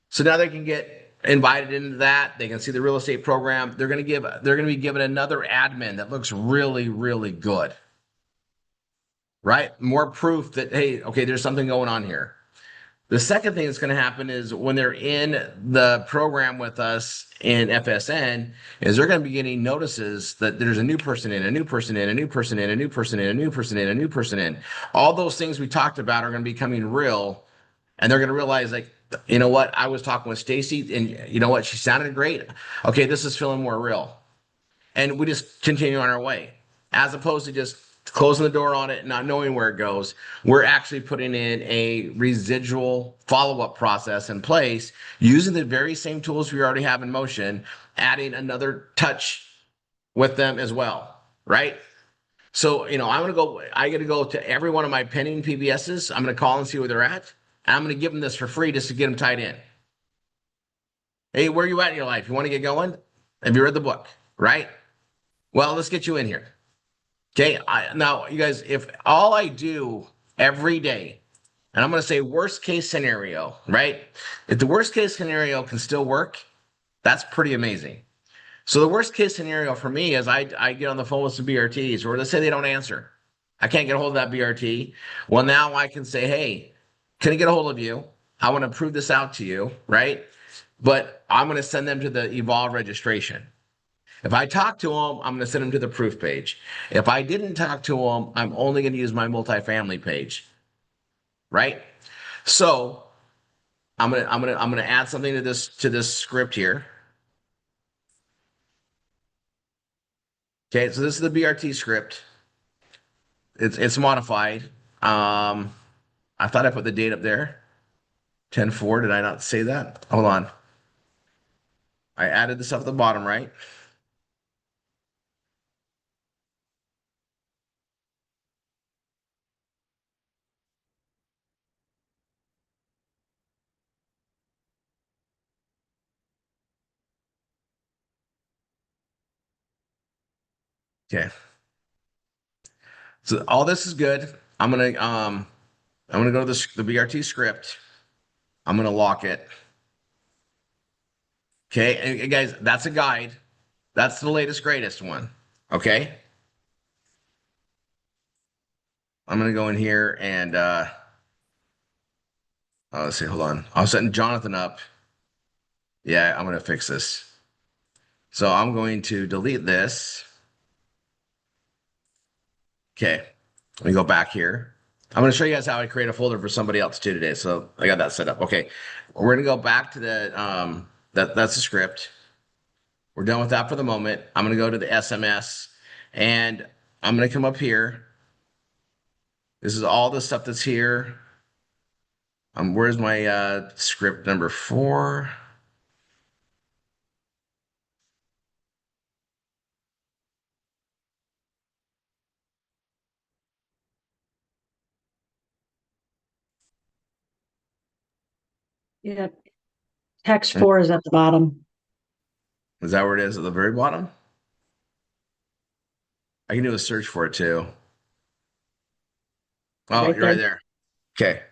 so now they can get invited into that. They can see the real estate program. They're gonna be given another admin that looks really, really good. Right? More proof that hey, okay, there's something going on here. The second thing that's going to happen is when they're in the program with us in FSN, is they're going to be getting notices that there's a new person in, a new person in, a new person in, a new person in, a new person in, a new person in. All those things we talked about are going to be becoming real, and they're going to realize like, you know what? I was talking with Stacy, and you know what? She sounded great. Okay, this is feeling more real, and we just continue on our way, as opposed to just closing the door on it and not knowing where it goes. We're actually putting in a residual follow-up process in place using the very same tools we already have in motion, adding another touch with them as well, right? So, I got to go to every one of my pending PBSs. I'm going to call and see where they're at. And I'm going to give them this for free just to get them tied in. Hey, where are you at in your life? You want to get going? Have you read the book? Right? Well, let's get you in here. Okay. Now, you guys, if all I do every day, and I'm going to say worst case scenario, right? If the worst case scenario can still work, that's pretty amazing. So the worst case scenario for me is I get on the phone with some BRTs, or let's say they don't answer. I can't get a hold of that BRT. Well, now I can say, hey, can I get a hold of you? I want to prove this out to you, right? But I'm going to send them to the Evolve registration. If I talk to them, I'm going to send them to the proof page. If I didn't talk to them, I'm only going to use my multifamily page, right? So I'm gonna add something to this script here. Okay, so this is the BRT script. It's modified. I thought I put the date up there. 10/4. Did I not say that? Hold on. I added this up at the bottom, right? Okay. So all this is good. I'm gonna go to the BRT script. I'm gonna lock it. Okay, and guys, that's a guide. That's the latest, greatest one. Okay, I'm gonna go in here and let's see, hold on. I was setting Jonathan up. Yeah, I'm gonna fix this. So I'm going to delete this. Okay, let me go back here. I'm going to show you guys how I create a folder for somebody else too today. So I got that set up. Okay, we're going to go back to the that's the script. We're done with that for the moment. I'm going to go to the SMS and I'm going to come up here. This is all the stuff that's here. Where's my script number 4? Yeah. Text 4 is at the bottom. Is that where it is at the very bottom? I can do a search for it too. Oh, Right you're right there. there. Okay.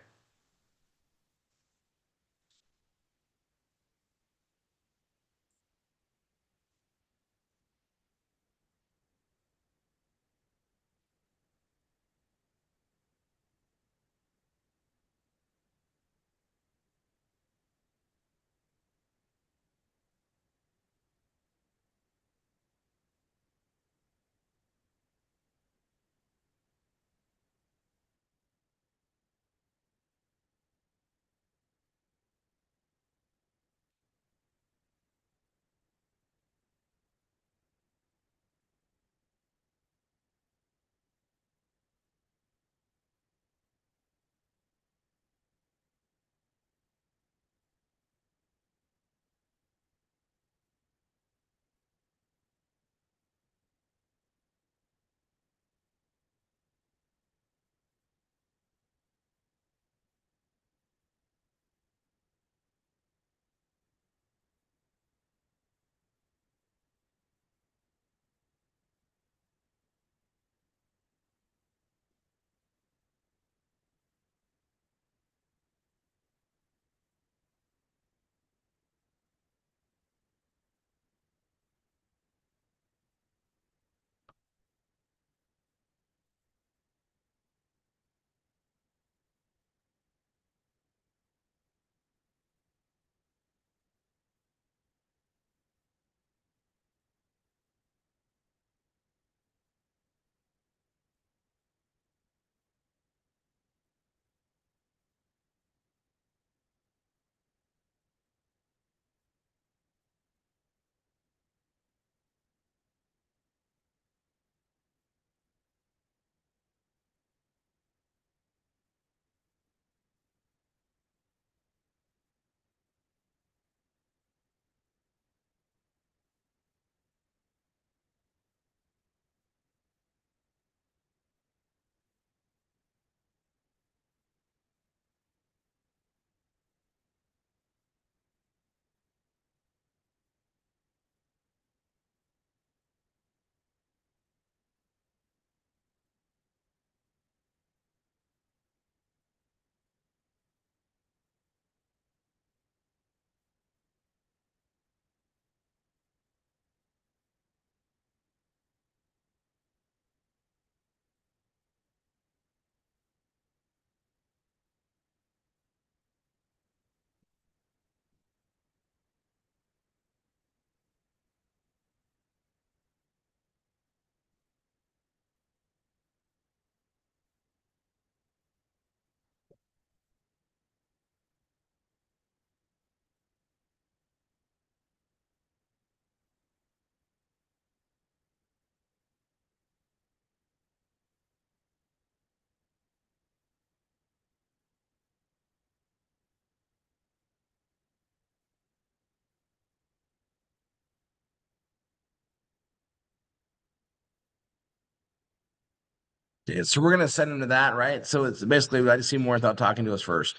Yeah, so we're gonna send them to that, right? So it's basically I just see more without talking to us first.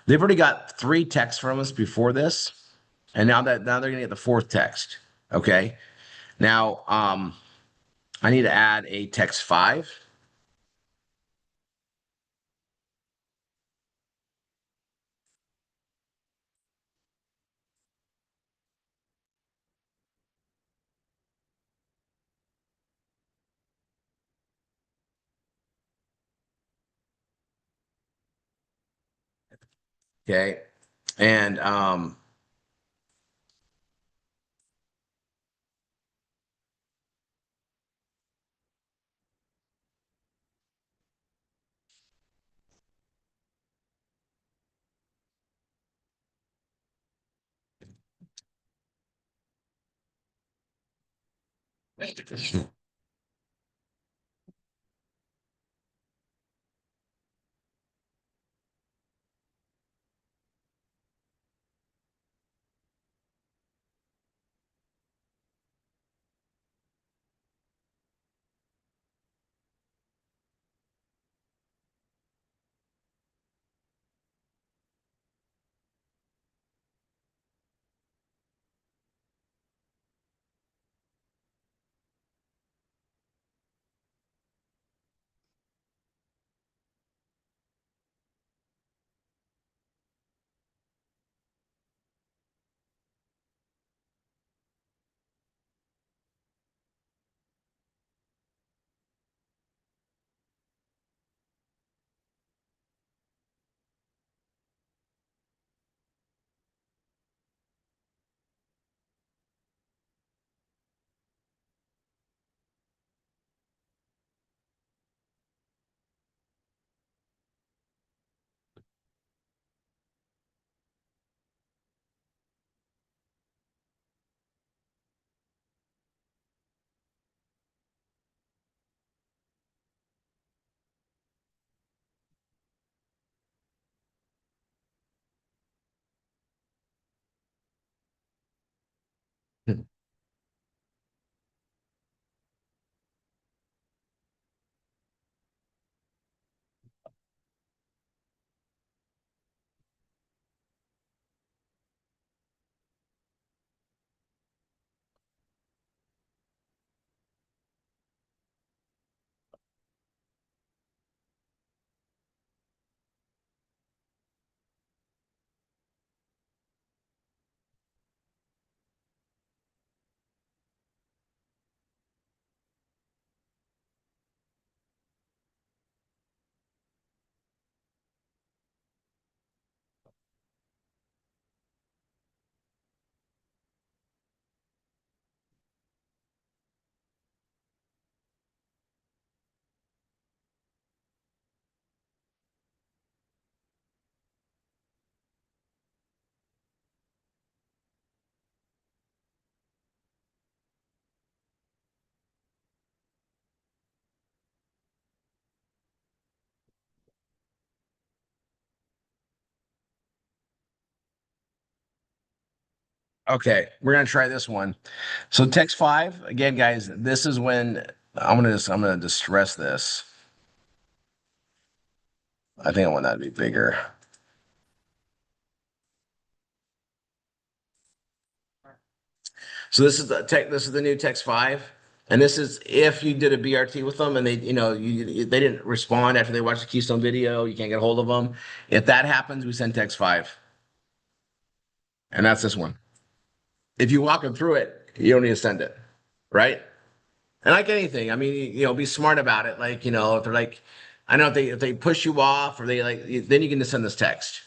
They've already got 3 texts from us before this, and now they're gonna get the 4th text. Okay. Now I need to add a text 5. Okay. And okay, we're gonna try this one. So text five again, guys. This is when I'm gonna just stress this. I think I want that to be bigger. So this is the new text five. And this is if you did a BRT with them and they, they didn't respond after they watched the Keystone video, you can't get a hold of them. If that happens, we send text five. And that's this one. If you walk them through it, you don't need to send it. Right? And like anything, I mean, be smart about it. Like, if they're like, I know if they push you off or they like, then you can just send this text.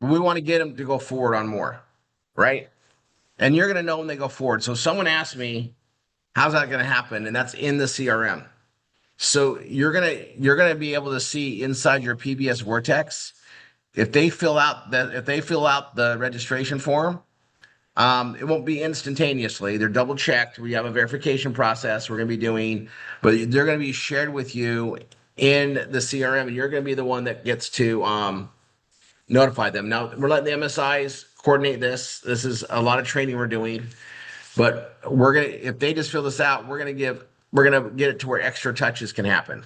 But we want to get them to go forward on more, right? And you're gonna know when they go forward. So someone asked me, how's that gonna happen? And that's in the CRM. So you're gonna be able to see inside your PBS Vortex if they fill out the registration form. It won't be instantaneously. They're double checked. We have a verification process we're going to be doing, but they're going to be shared with you in the CRM, and you're going to be the one that gets to notify them. Now, we're letting the MSIs coordinate this. This is a lot of training we're doing, but if they just fill this out, we're going to get it to where extra touches can happen.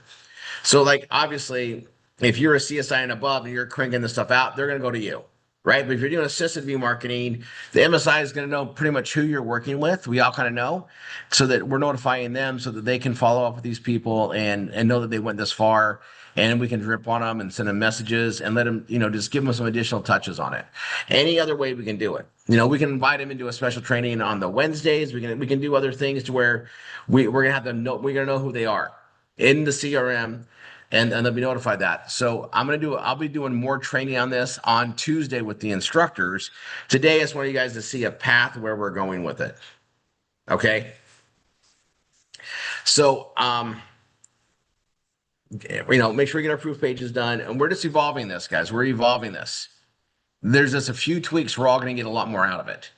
So, like, obviously, if you're a CSI and above and you're cranking this stuff out, they're going to go to you, right? But if you're doing assisted view marketing, the MSI is going to know pretty much who you're working with. We all kind of know, so that we're notifying them so that they can follow up with these people and know that they went this far, and we can drip on them and send them messages and let them, just give them some additional touches on it. Any other way we can do it. We can invite them into a special training on the Wednesdays. We can do other things to where we're gonna have them know we're gonna know who they are in the CRM, and they'll be notified that. So I'll be doing more training on this on Tuesday with the instructors. Today, I just want you guys to see a path where we're going with it. Okay. So, make sure we get our proof pages done, and we're just evolving this, guys. We're evolving this. There's just a few tweaks. We're all going to get a lot more out of it,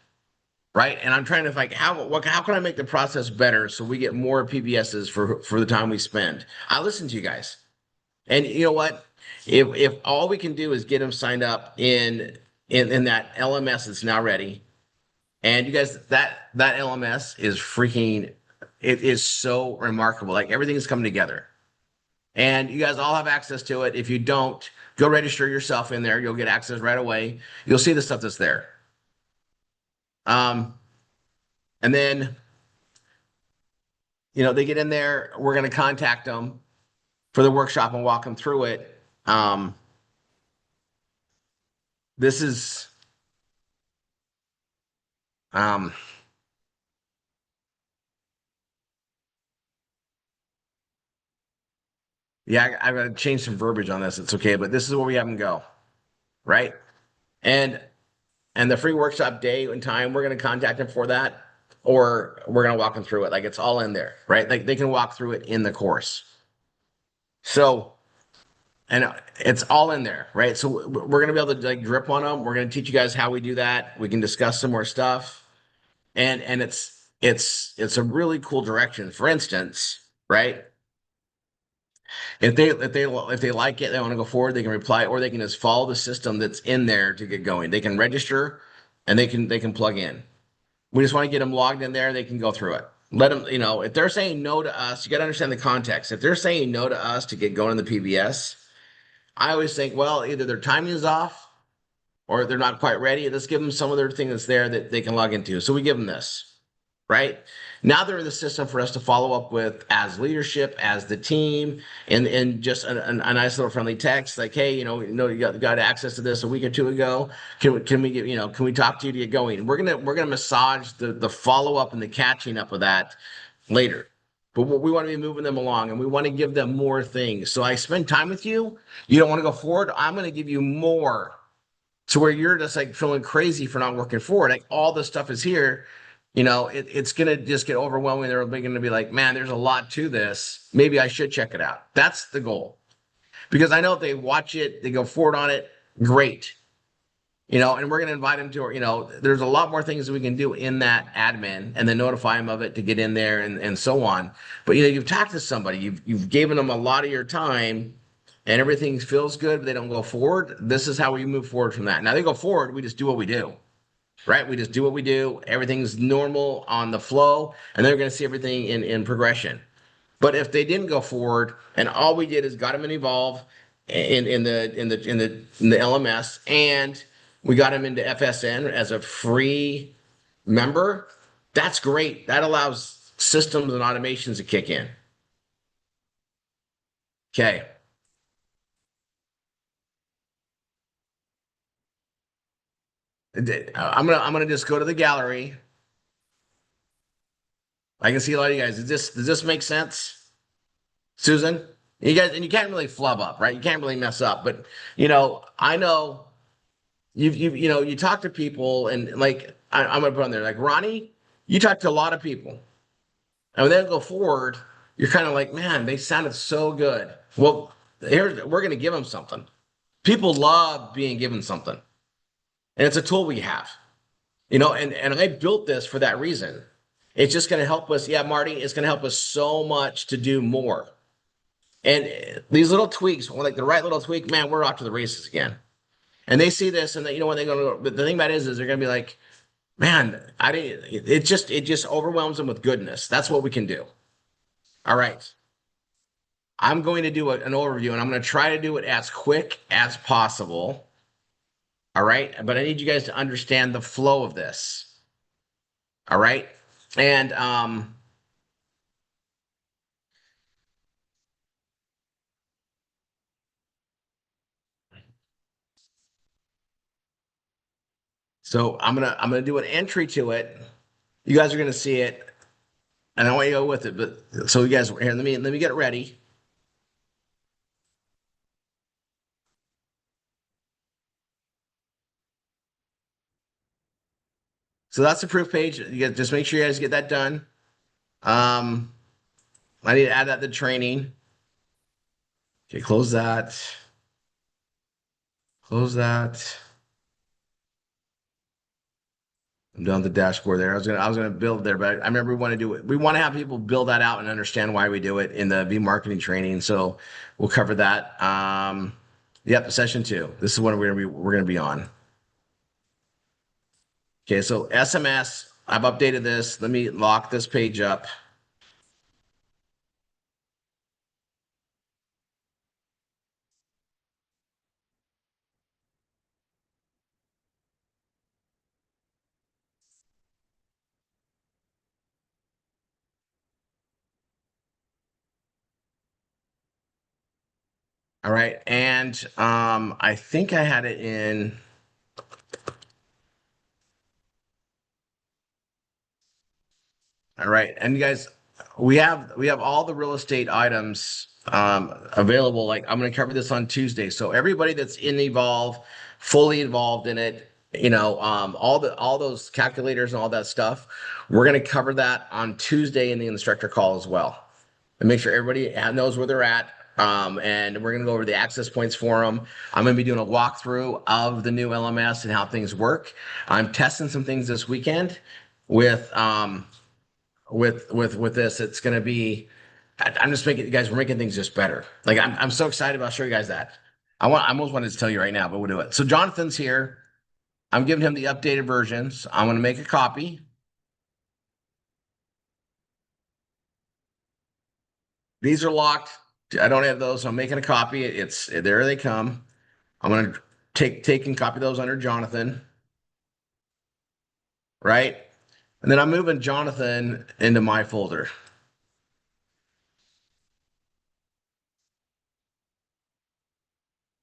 right? And I'm trying to like how can I make the process better so we get more PBSs for the time we spend. I listen to you guys, and you know what? If all we can do is get them signed up in that LMS that's now ready, and you guys that LMS is freaking, it is so remarkable. Like everything's coming together. And you guys all have access to it. If you don't, go register yourself in there. You'll get access right away. You'll see the stuff that's there. And then, they get in there. We're going to contact them for the workshop and walk them through it. This is, yeah, I've got to change some verbiage on this. It's okay, but this is where we have them go, right? And the free workshop day and time, we're going to contact them for that, or we're going to walk them through it. Like it's all in there, right? Like they can walk through it in the course. So, and it's all in there, right? So we're going to be able to like drip on them. We're going to teach you guys how we do that. We can discuss some more stuff, and it's a really cool direction. For instance, right? If they like it, they want to go forward, they can reply, or they can just follow the system that's in there to get going. They can register and they can plug in. We just want to get them logged in there, they can go through it. Let them, if they're saying no to us, you got to understand the context. If they're saying no to us to get going in the PBS, I always think, well, either their timing is off or they're not quite ready. Let's give them some other thing that's there that they can log into. So we give them this, right? Now they're in the system for us to follow up with as leadership, as the team, and just a nice little friendly text like, hey, you got access to this a week or two ago. Can we get, can we talk to you to get going? We're gonna massage the follow up and the catching up of that later. But we want to be moving them along, and we want to give them more things. So I spend time with you. You don't want to go forward. I'm going to give you more to where you're just like feeling crazy for not working forward. Like all this stuff is here. It's going to just get overwhelming. They're going to be like, man, there's a lot to this. Maybe I should check it out. That's the goal. Because I know if they watch it, they go forward on it, great. And we're going to invite them to, there's a lot more things that we can do in that admin and then notify them of it to get in there and so on. But, you've talked to somebody, you've given them a lot of your time and everything feels good, but they don't go forward. This is how we move forward from that. Now they go forward, we just do what we do. Right? We just do what we do. Everything's normal on the flow, and they're going to see everything in progression. But if they didn't go forward, and all we did is got them involved in the LMS, and we got them into FSN as a free member, that's great. That allows systems and automations to kick in. Okay. I'm gonna just go to the gallery. I can see a lot of you guys. Does this make sense, Susan? You guys, and you can't really flub up, right? You can't really mess up. But I know you talk to people, and like I'm gonna put on there like Ronnie. You talk to a lot of people, and when they go forward, you're kind of like, man, they sounded so good. Well, we're gonna give them something. People love being given something. And it's a tool we have, and I built this for that reason. It's just going to help us. Yeah, Marty, it's going to help us so much to do more. And these little tweaks, like the right little tweak, man, we're off to the races again. And they see this, and when they go, but the thing about it is they're going to be like, man, I didn't. It just overwhelms them with goodness. That's what we can do. All right. I'm going to do an overview, and I'm going to try to do it as quick as possible. All right. But I need you guys to understand the flow of this. All right. And so I'm gonna do an entry to it. You guys are gonna see it, and I want you to go with it. But so you guys here, let me get it ready. So that's the proof page. You guys just make sure you guys get that done. I need to add that to training. Okay, close that. Close that. I'm done with the dashboard there. I was gonna build there, but I remember we want to have people build that out and understand why we do it in the V marketing training. So we'll cover that. Yep, session 2. This is what we're gonna be on. Okay, so SMS, I've updated this. Let me lock this page up. All right, and I think I had it in. All right, and you guys, we have all the real estate items available. Like I'm going to cover this on Tuesday, so everybody that's in Evolve, fully involved in it, all those calculators and all that stuff, we're going to cover that on Tuesday in the instructor call as well, and make sure everybody knows where they're at. And we're going to go over the access points for them. I'm going to be doing a walkthrough of the new LMS and how things work. I'm testing some things this weekend with with this. It's going to be, I'm just making, guys, we're making things just better. Like I'm so excited about showing you guys that. I almost wanted to tell you right now, but we'll do it. So Jonathan's here. I'm giving him the updated versions. I'm going to make a copy. These are locked. I don't have those, so I'm making a copy. It's there they come. I'm going to take and copy those under Jonathan. Right? And then I'm moving Jonathan into my folder.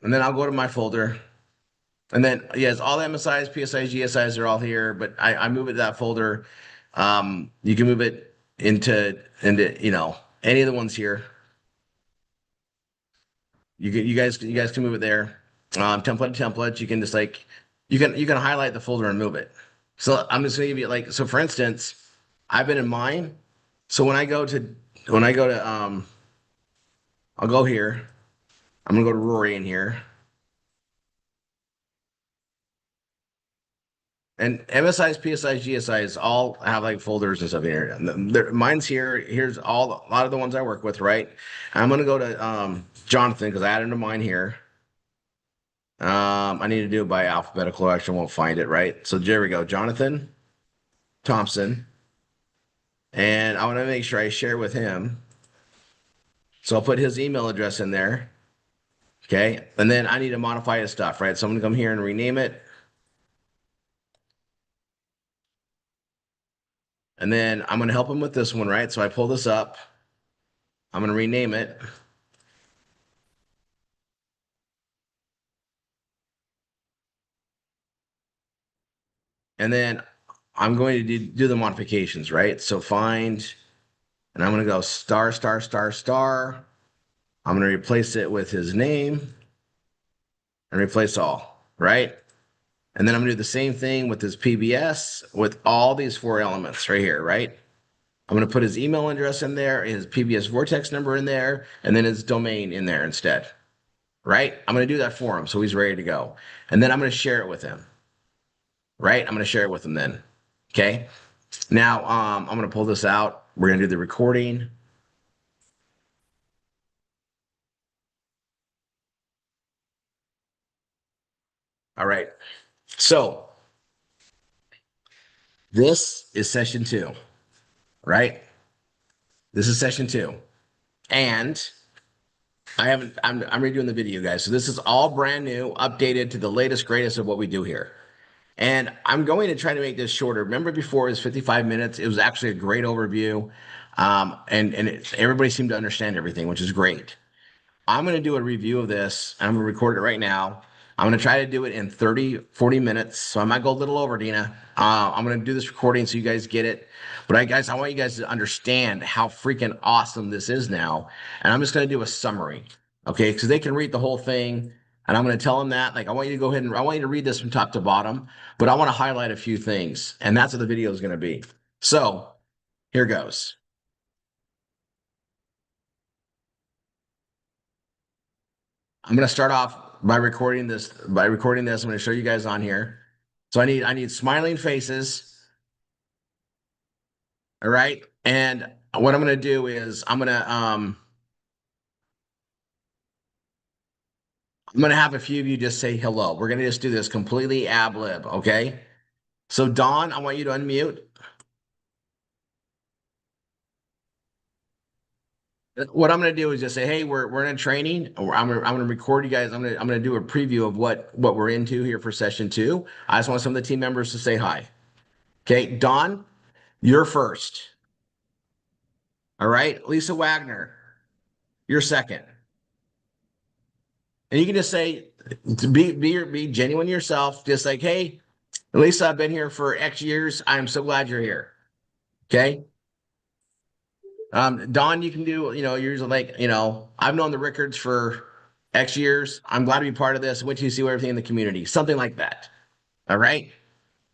And then I'll go to my folder. And then, yes, all the MSIs, PSIs, GSIs are all here, but I move it to that folder. You can move it into any of the ones here. You guys can move it there. Template to template. You can just you can highlight the folder and move it. So I'm just gonna give you so for instance, I've been in mine. So when I go to I'll go here. I'm gonna go to Rory in here. And MSIs, PSIs, GSIs all have folders and stuff here. Mine's here. Here's a lot of the ones I work with, right? I'm gonna go to Jonathan because I added him to mine here. I need to do it by alphabetical. Actually, I won't find it, right? So there we go, Jonathan Thompson. And I want to make sure I share with him. So I'll put his email address in there. Okay. And then I need to modify his stuff, right? So I'm gonna come here and rename it. And then I'm going to help him with this one, right? So I pull this up. I'm going to rename it. And then I'm going to do the modifications, right? So find, and I'm going to go star, star, star, star. I'm going to replace it with his name and replace all, right? And then I'm going to do the same thing with his PBS with all these 4 elements right here, right? I'm going to put his email address in there, his PBS Vortex number in there, and then his domain in there instead, right? I'm going to do that for him so he's ready to go. And then I'm going to share it with him, right? I'm going to share it with him then, okay? Now, I'm going to pull this out. We're going to do the recording. All right. So this is session 2, right? This is session 2. And I'm redoing the video, guys. So this is all brand new, updated to the latest, greatest of what we do here. And I'm going to try to make this shorter. Remember before it was 55 minutes. It was actually a great overview. Everybody seemed to understand everything, which is great. I'm going to do a review of this. I'm going to record it right now. I'm going to try to do it in 30, 40 minutes. So I might go a little over, Dina. I'm going to do this recording so you guys get it. But I want you guys to understand how freaking awesome this is now. And I'm just going to do a summary, okay? Because they can read the whole thing. And I'm going to tell them that, like, I want you to go ahead and I want you to read this from top to bottom, but I want to highlight a few things. And that's what the video is going to be. So here goes. I'm going to start off by recording this. I'm going to show you guys on here. So I need smiling faces. All right. And what I'm going to do is I'm going to have a few of you just say hello. We're going to just do this completely ab lib. Okay. So Dawn, I want you to unmute. What I'm going to do is just say, hey, we're in a training. I'm going to record you guys. I'm going to do a preview of what we're into here for session 2. I just want some of the team members to say hi. Okay. Dawn, you're first. All right. Lisa Wagner, you're second. And you can just say, be genuine yourself. Just like, hey, Lisa, I've been here for X years. I'm so glad you're here. Okay. Don, you can do, you're usually like, I've known the Rickards for X years. I'm glad to be part of this. Wait till you see everything in the community. Something like that. All right.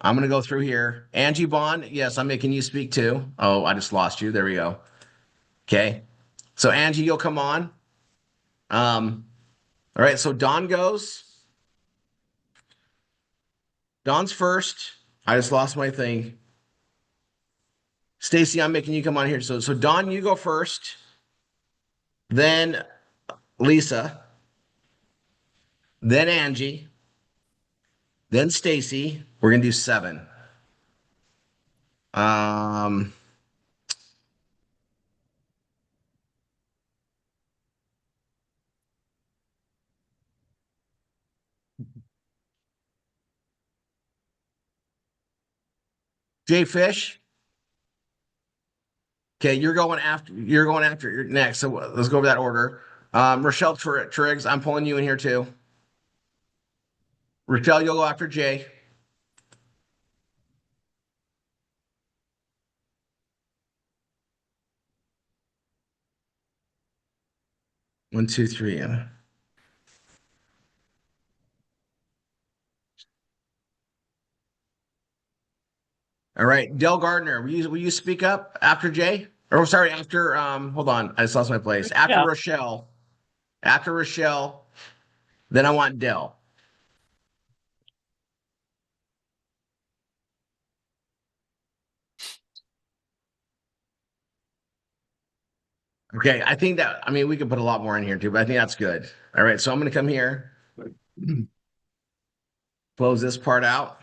I'm going to go through here. Angie Bond. Yes, I'm making you speak too. Oh, I just lost you. There we go. Okay. So Angie, you'll come on. All right. So Don goes. Don's first. I just lost my thing. Stacy, I'm making you come on here. So Don, you go first. Then Lisa. Then Angie. Then Stacy. We're gonna do 7. Um, Jay Fish. Okay, you're going after. You're next. So let's go over that order. Rochelle Triggs, I'm pulling you in here too. Rochelle, you'll go after Jay. One, two, three. All right, Del Gardner, will you speak up after Jay? Or sorry, after hold on, I just lost my place. After Rochelle. After Rochelle, then I want Del. Okay, I think that we could put a lot more in here too, but I think that's good. All right, so I'm gonna come here, close this part out.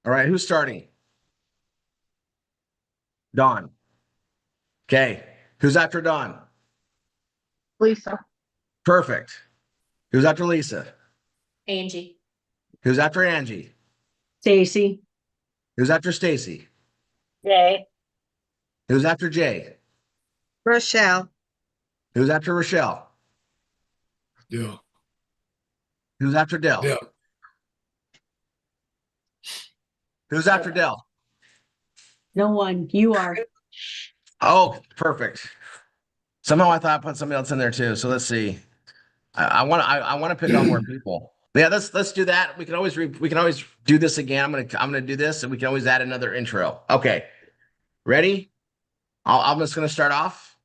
All right, who's starting? Dawn. Okay, who's after Dawn? Lisa. Perfect. Who's after Lisa? Angie. Who's after Angie? Stacy. Who's after Stacy? Jay. Who's after Jay? Rochelle. Who's after Rochelle? Yeah. Who's after Del? Yeah. Who's after Del? No one. You are. Oh, perfect. Somehow I thought I put somebody else in there too. So let's see. I want to pick on more people. Yeah, let's do that. We can always do this again. I'm gonna do this, and we can always add another intro. Okay, ready? I'm just gonna start off.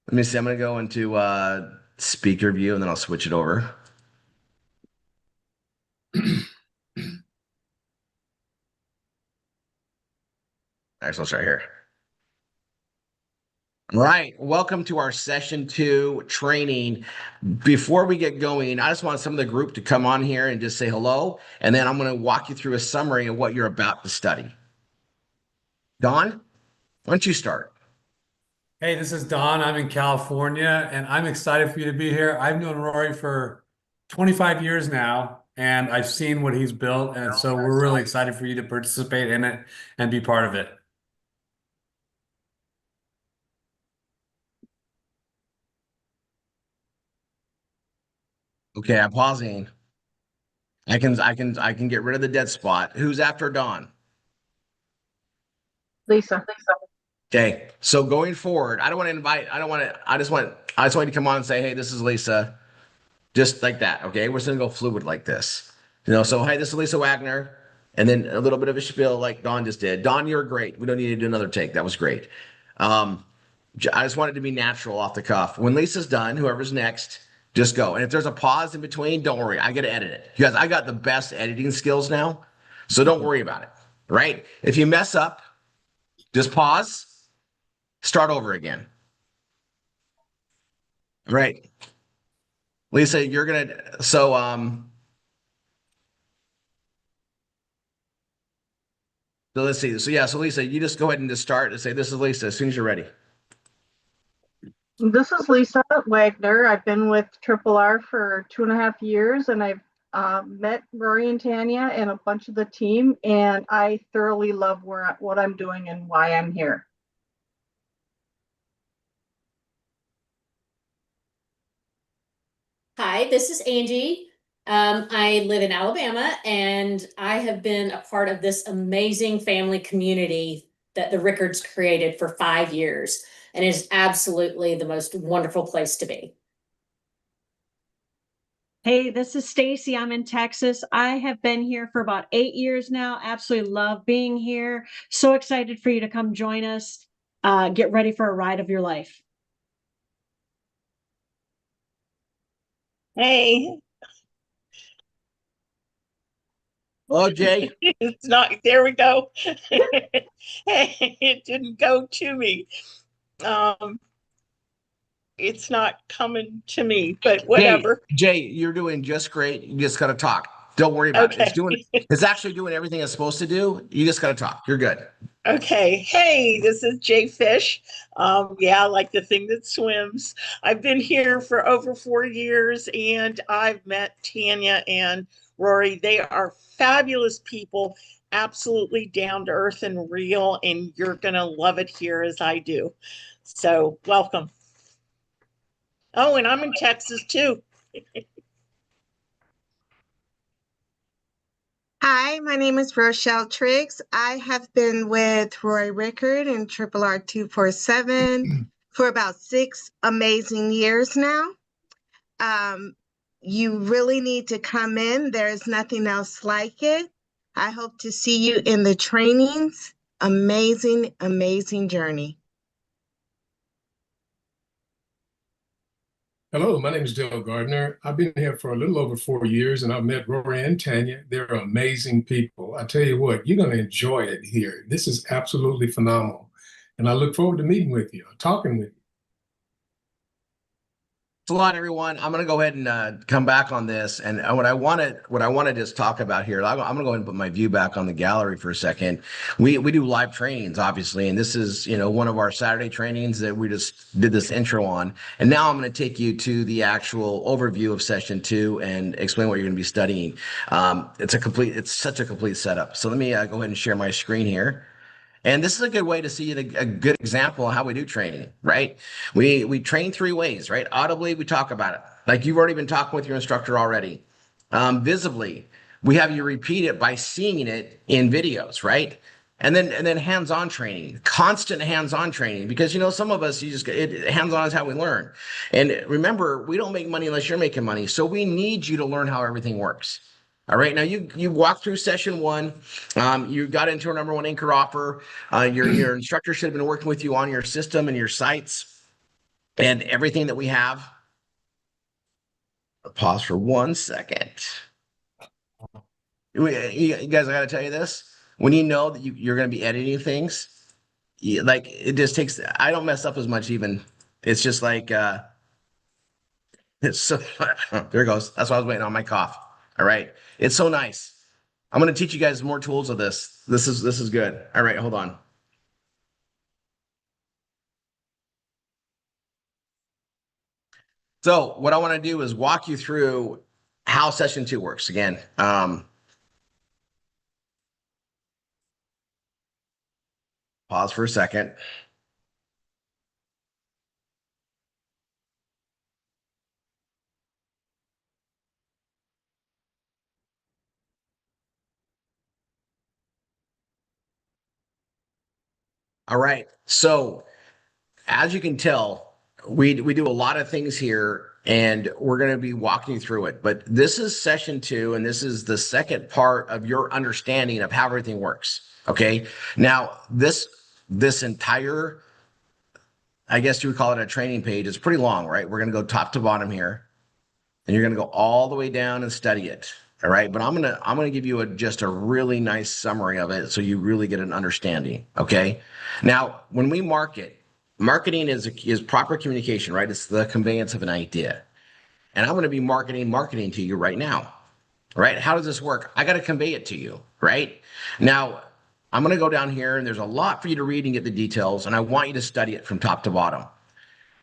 Let me see. I'm gonna go into speaker view, and then I'll switch it over. All right, so let's start here. All right, welcome to our session 2 training. Before we get going, I just want some of the group to come on here and just say hello, and then I'm going to walk you through a summary of what you're about to study. Don, why don't you start? Hey, this is Don. I'm in California, and I'm excited for you to be here. I've known Rory for 25 years now, and I've seen what he's built, and so we're really excited for you to participate in it and be part of it. Okay, I'm pausing. I can get rid of the dead spot. Who's after Don? Lisa. Okay. So going forward, I just want you to come on and say, hey, this is Lisa. Just like that. Okay. We're just gonna go fluid like this. So hey, this is Lisa Wagner. And then a little bit of a spiel like Dawn just did. Dawn, you're great. We don't need to do another take. That was great. Um, I just want it to be natural off the cuff. When Lisa's done, whoever's next, just go. And if there's a pause in between, don't worry. I get to edit it. You guys, I got the best editing skills now. So don't worry about it. Right? If you mess up, just pause, start over again. Right. Lisa, you're gonna so let's see. So yeah, so Lisa, you just go ahead and just start and say this is Lisa as soon as you're ready. This is Lisa Wagner. I've been with Triple R for 2.5 years, and I've met Rory and Tanya and a bunch of the team, and I thoroughly love what I'm doing and why I'm here. Hi, this is Angie. I live in Alabama and I have been a part of this amazing family community that the Rickards created for 5 years. And it is absolutely the most wonderful place to be. Hey, this is Stacy. I'm in Texas. I have been here for about 8 years now. Absolutely love being here. So excited for you to come join us. Get ready for a ride of your life. Hey, Oh, Jay. it's not, there we go. Hey, it didn't go to me. Um, it's not coming to me, but whatever. Jay, you're doing just great. You just gotta talk. Don't worry about it. Okay. It's actually doing everything it's supposed to do. You just gotta talk. You're good. Okay. Hey, this is Jay Fish. Yeah, like the thing that swims. I've been here for over 4 years and I've met Tanya and Rory. They are fabulous people, absolutely down to earth and real, and you're going to love it here as I do. So, welcome. Oh, and I'm in Texas too. Hi, my name is Rochelle Triggs. I have been with Roy Rickard and Triple R247 for about 6 amazing years now. You really need to come in. There is nothing else like it. I hope to see you in the trainings. Amazing, amazing journey. Hello, my name is Dale Gardner. I've been here for a little over 4 years and I've met Rory and Tanya. They're amazing people. I tell you what, you're going to enjoy it here. This is absolutely phenomenal. And I look forward to meeting with you, talking with you. Thanks a lot, everyone. I'm gonna go ahead and come back on this, and what I want to just talk about here. I'm gonna go ahead and put my view back on the gallery for a second. We do live trainings, obviously, and this is one of our Saturday trainings that we just did this intro on, and now I'm gonna take you to the actual overview of session 2 and explain what you're gonna be studying. It's such a complete setup. So let me go ahead and share my screen here. And this is a good way to see a good example of how we do training, right? We train 3 ways, right? Audibly, we talk about it. Like you've already been talking with your instructor already. Visibly, we have you repeat it by seeing it in videos, right? And then hands-on training, constant hands-on training, because some of us hands-on is how we learn. And remember, we don't make money unless you're making money. So we need you to learn how everything works. All right, now you walked through session 1. You got into our number 1 anchor offer. Your instructor should have been working with you on your system and your sites and everything that we have. Pause for 1 second. You guys, I got to tell you this. When you know that you're going to be editing things, like it just takes. I don't mess up as much even. It's just like it's so. There it goes. That's why I was waiting on my cough. All right, it's so nice. I'm going to teach you guys more tools of this. This is good. All right, hold on. So what I want to do is walk you through how session 2 works again. Pause for a second. All right. So as you can tell, we do a lot of things here and we're going to be walking you through it. But this is session 2, and this is the second part of your understanding of how everything works. Okay. Now, this entire, I guess you would call it a training page, is pretty long, right? We're going to go top to bottom here, and you're going to go all the way down and study it. All right. But I'm gonna give you just a really nice summary of it so you really get an understanding. Okay. Now, when we marketing is proper communication, right? It's the conveyance of an idea. And I'm going to be marketing to you right now. Right? How does this work? I got to convey it to you, right? Now, I'm going to go down here and there's a lot for you to read and get the details, and I want you to study it from top to bottom.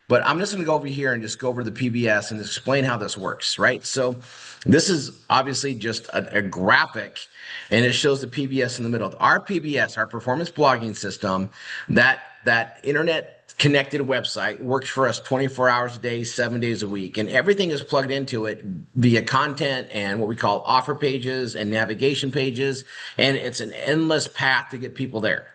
But I'm just going to go over here and just go over the PBS and explain how this works, right? So this is obviously just a graphic, and it shows the PBS in the middle. Our PBS, our performance blogging system, that internet connected website works for us 24 hours a day, 7 days a week, and everything is plugged into it via content and what we call offer pages and navigation pages, and it's an endless path to get people there.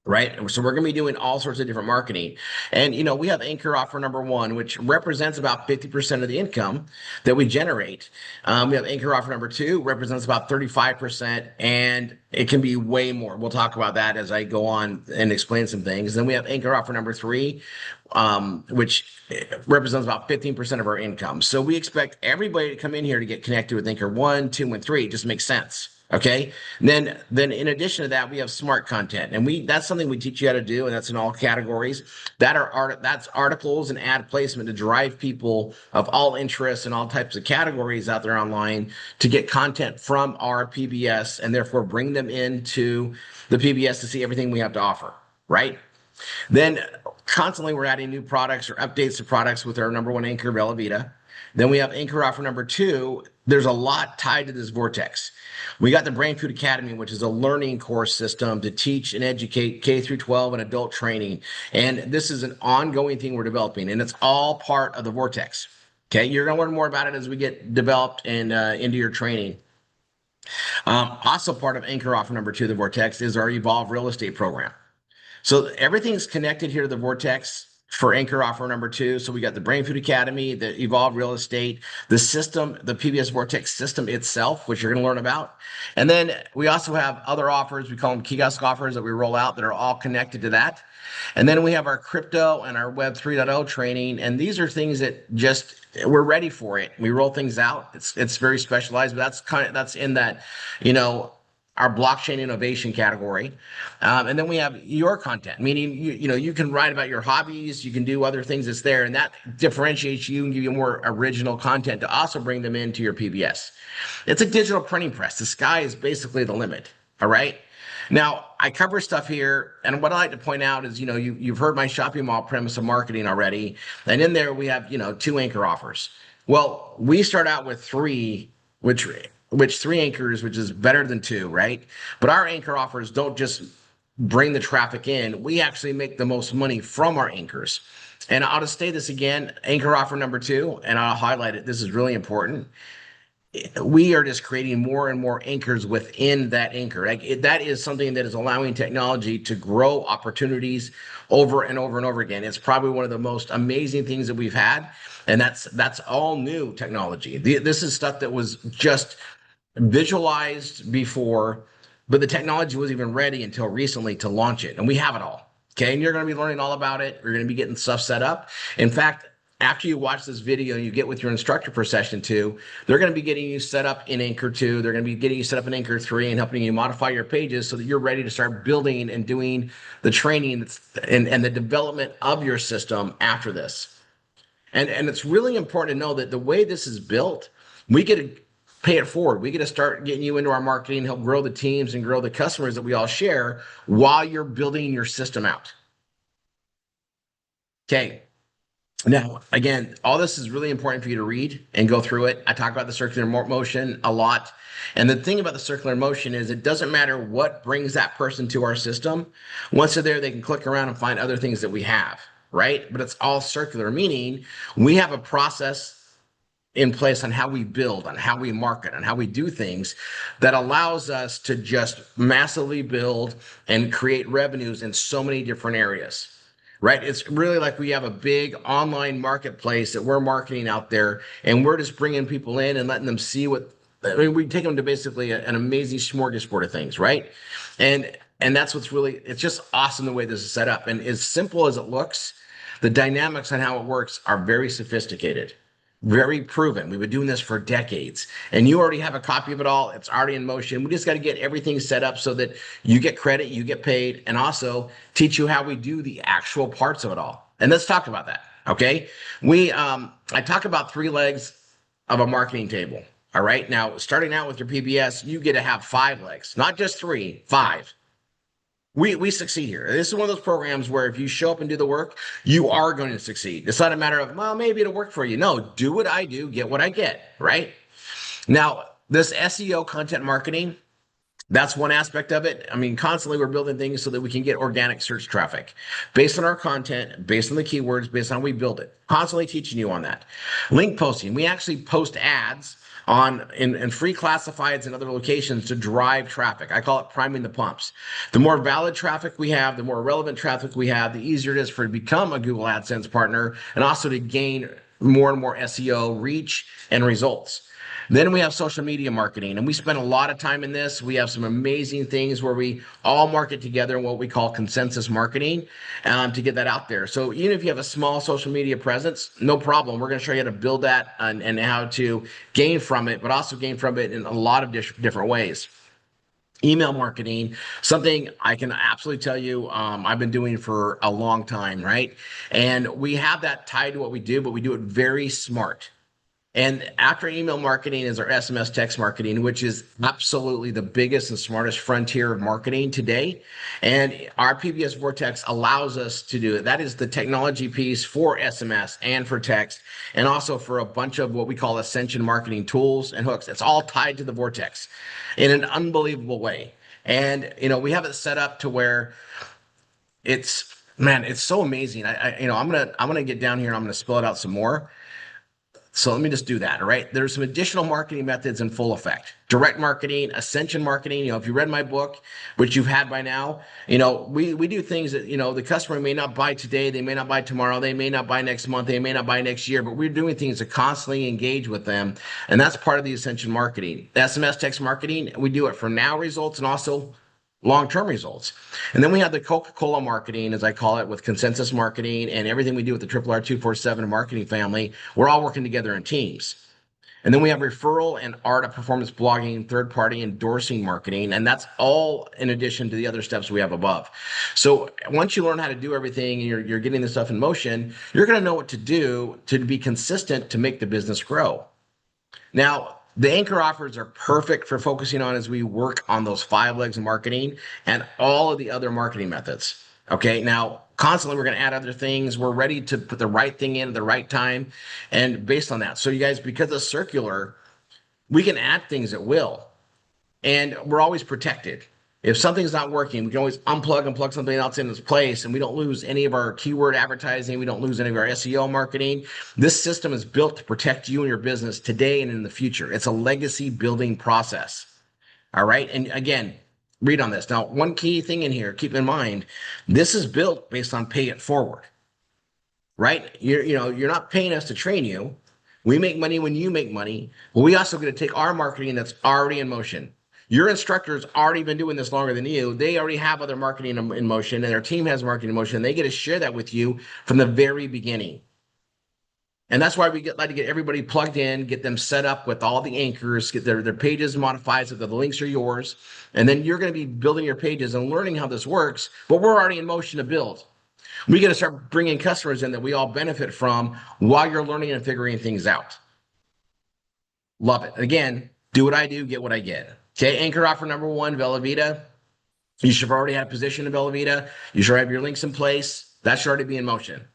Right. So we're going to be doing all sorts of different marketing. And, we have anchor offer number 1, which represents about 50% of the income that we generate. We have anchor offer number 2, represents about 35%, and it can be way more. We'll talk about that as I go on and explain some things. Then we have anchor offer number 3, which represents about 15% of our income. So we expect everybody to come in here to get connected with anchor 1, 2, and 3. It just makes sense. Okay. Then in addition to that, we have smart content, and that's something we teach you how to do. And that's in all categories. That's articles and ad placement to drive people of all interests and all types of categories out there online to get content from our PBS and therefore bring them into the PBS to see everything we have to offer. Right. Then constantly we're adding new products or updates to products with our number 1 anchor, Bella Vita. Then we have anchor offer number 2. There's a lot tied to this vortex. We got the Brain Food Academy, which is a learning course system to teach and educate K through 12 and adult training. And this is an ongoing thing we're developing, and it's all part of the vortex. Okay, you're going to learn more about it as we get developed and into your training. Also part of anchor offer number 2, the vortex, is our Evolve Real Estate program. So everything's connected here to the vortex for anchor offer number 2. So we got the Brain Food Academy, the Evolve Real Estate, the system, the PBS Vortex system itself, which you're going to learn about. And then we also have other offers. We call them kiosk offers that we roll out that are all connected to that. And then we have our crypto and our Web 3.0 training. And these are things that we're ready for it. We roll things out. It's very specialized, but that's in that, our blockchain innovation category. And then we have your content, meaning you can write about your hobbies, you can do other things that's there, and that differentiates you and give you more original content to also bring them into your PBS. It's a digital printing press. The sky is basically the limit. All right. Now, I cover stuff here, and what I like to point out is, you've heard my shopping mall premise of marketing already, and in there we have, 2 anchor offers. Well, we start out with 3, which 3 anchors, which is better than 2, right? But our anchor offers don't just bring the traffic in. We actually make the most money from our anchors. And I'll just say this again, anchor offer number 2, and I'll highlight it. This is really important. We are just creating more and more anchors within that anchor. That is something that is allowing technology to grow opportunities over and over and over again. It's probably one of the most amazing things that we've had. And that's all new technology. This is stuff that was just visualized before, but the technology wasn't even ready until recently to launch it. And we have it all. Okay. And you're going to be learning all about it. You're going to be getting stuff set up. In fact, after you watch this video and you get with your instructor for session 2, they're going to be getting you set up in Anchor 2. They're going to be getting you set up in Anchor 3 and helping you modify your pages so that you're ready to start building and doing the training and the development of your system after this. And it's really important to know that the way this is built, we get to pay it forward. We get to start getting you into our marketing, help grow the teams and grow the customers that we all share while you're building your system out. Okay. Now, again, all this is really important for you to read and go through it. I talk about the circular motion a lot. And the thing about the circular motion is it doesn't matter what brings that person to our system. Once they're there, they can click around and find other things that we have, right? But it's all circular, meaning we have a process in place on how we build, on how we market, on how we do things that allows us to just massively build and create revenues in so many different areas, right? It's really like we have a big online marketplace that we're marketing out there, and we're just bringing people in and letting them see what, I mean, we take them to basically an amazing smorgasbord of things, right? And that's what's really, it's just awesome the way this is set up. And as simple as it looks, the dynamics on how it works are very sophisticated, very proven. We've been doing this for decades, and you already have a copy of it all. It's already in motion. We just got to get everything set up so that you get credit, you get paid, and also teach you how we do the actual parts of it all. And let's talk about that. Okay. I talk about 3 legs of a marketing table. All right. Now, starting out with your PBS, you get to have 5 legs, not just 3, 5. We succeed here. This is one of those programs where if you show up and do the work, you are going to succeed. It's not a matter of, well, maybe it'll work for you. No, do what I do, get what I get, right? Now, this SEO content marketing, that's one aspect of it. I mean, constantly we're building things so that we can get organic search traffic based on our content, based on the keywords, based on how we build it. Constantly teaching you on that. Link posting. We actually post ads in free classifieds and other locations to drive traffic. I call it priming the pumps. The more valid traffic we have, the more relevant traffic we have, the easier it is for to become a Google AdSense partner and also to gain more and more SEO reach and results. Then we have social media marketing, and we spend a lot of time in this. We have some amazing things where we all market together in what we call consensus marketing to get that out there. So even if you have a small social media presence, no problem. We're going to show you how to build that and how to gain from it, but also gain from it in a lot of different ways. Email marketing, something I can absolutely tell you I've been doing for a long time, right? And we have that tied to what we do, but we do it very smart. And after email marketing is our SMS text marketing, which is absolutely the biggest and smartest frontier of marketing today. And our PBS Vortex allows us to do it. That is the technology piece for SMS and for text, and also for a bunch of what we call ascension marketing tools and hooks. It's all tied to the Vortex in an unbelievable way. And, we have it set up to where it's so amazing. I'm going to get down here and I'm going to spell it out some more. So let me just do that. All right. There's some additional marketing methods in full effect. Direct marketing, ascension marketing. If you read my book, which you've had by now, we do things that, the customer may not buy today. They may not buy tomorrow. They may not buy next month. They may not buy next year, but we're doing things to constantly engage with them. And that's part of the ascension marketing. SMS text marketing, we do it for now results and also long-term results. And then we have the Coca-Cola marketing, as I call it, with consensus marketing and everything we do with the RRR247 marketing family. We're all working together in teams. And then we have referral and art of performance blogging, third-party endorsing marketing, and that's all in addition to the other steps we have above. So once you learn how to do everything and you're getting this stuff in motion, you're going to know what to do to be consistent to make the business grow. Now, the anchor offers are perfect for focusing on as we work on those 5 legs of marketing and all of the other marketing methods. Okay, now constantly we're going to add other things. We're ready to put the right thing in at the right time and based on that. So you guys, because it's circular, we can add things at will and we're always protected. If something's not working, we can always unplug and plug something else in its place, and we don't lose any of our keyword advertising. We don't lose any of our SEO marketing. This system is built to protect you and your business today and in the future. It's a legacy building process. All right. And again, read on this. Now, one key thing in here, keep in mind, this is built based on pay it forward, right? You're not paying us to train you. We make money when you make money, but we also get to take our marketing that's already in motion. Your instructor's already been doing this longer than you. They already have other marketing in motion, and their team has marketing in motion. They get to share that with you from the very beginning. And that's why we like to get everybody plugged in, get them set up with all the anchors, get their pages modified so that the links are yours. And then you're going to be building your pages and learning how this works, but we're already in motion to build. We got to start bringing customers in that we all benefit from while you're learning and figuring things out. Love it. Again, do what I do, get what I get. Okay, anchor offer number 1, Vellavita. You should have already had a position in Vellavita. You should have your links in place. That should already be in motion.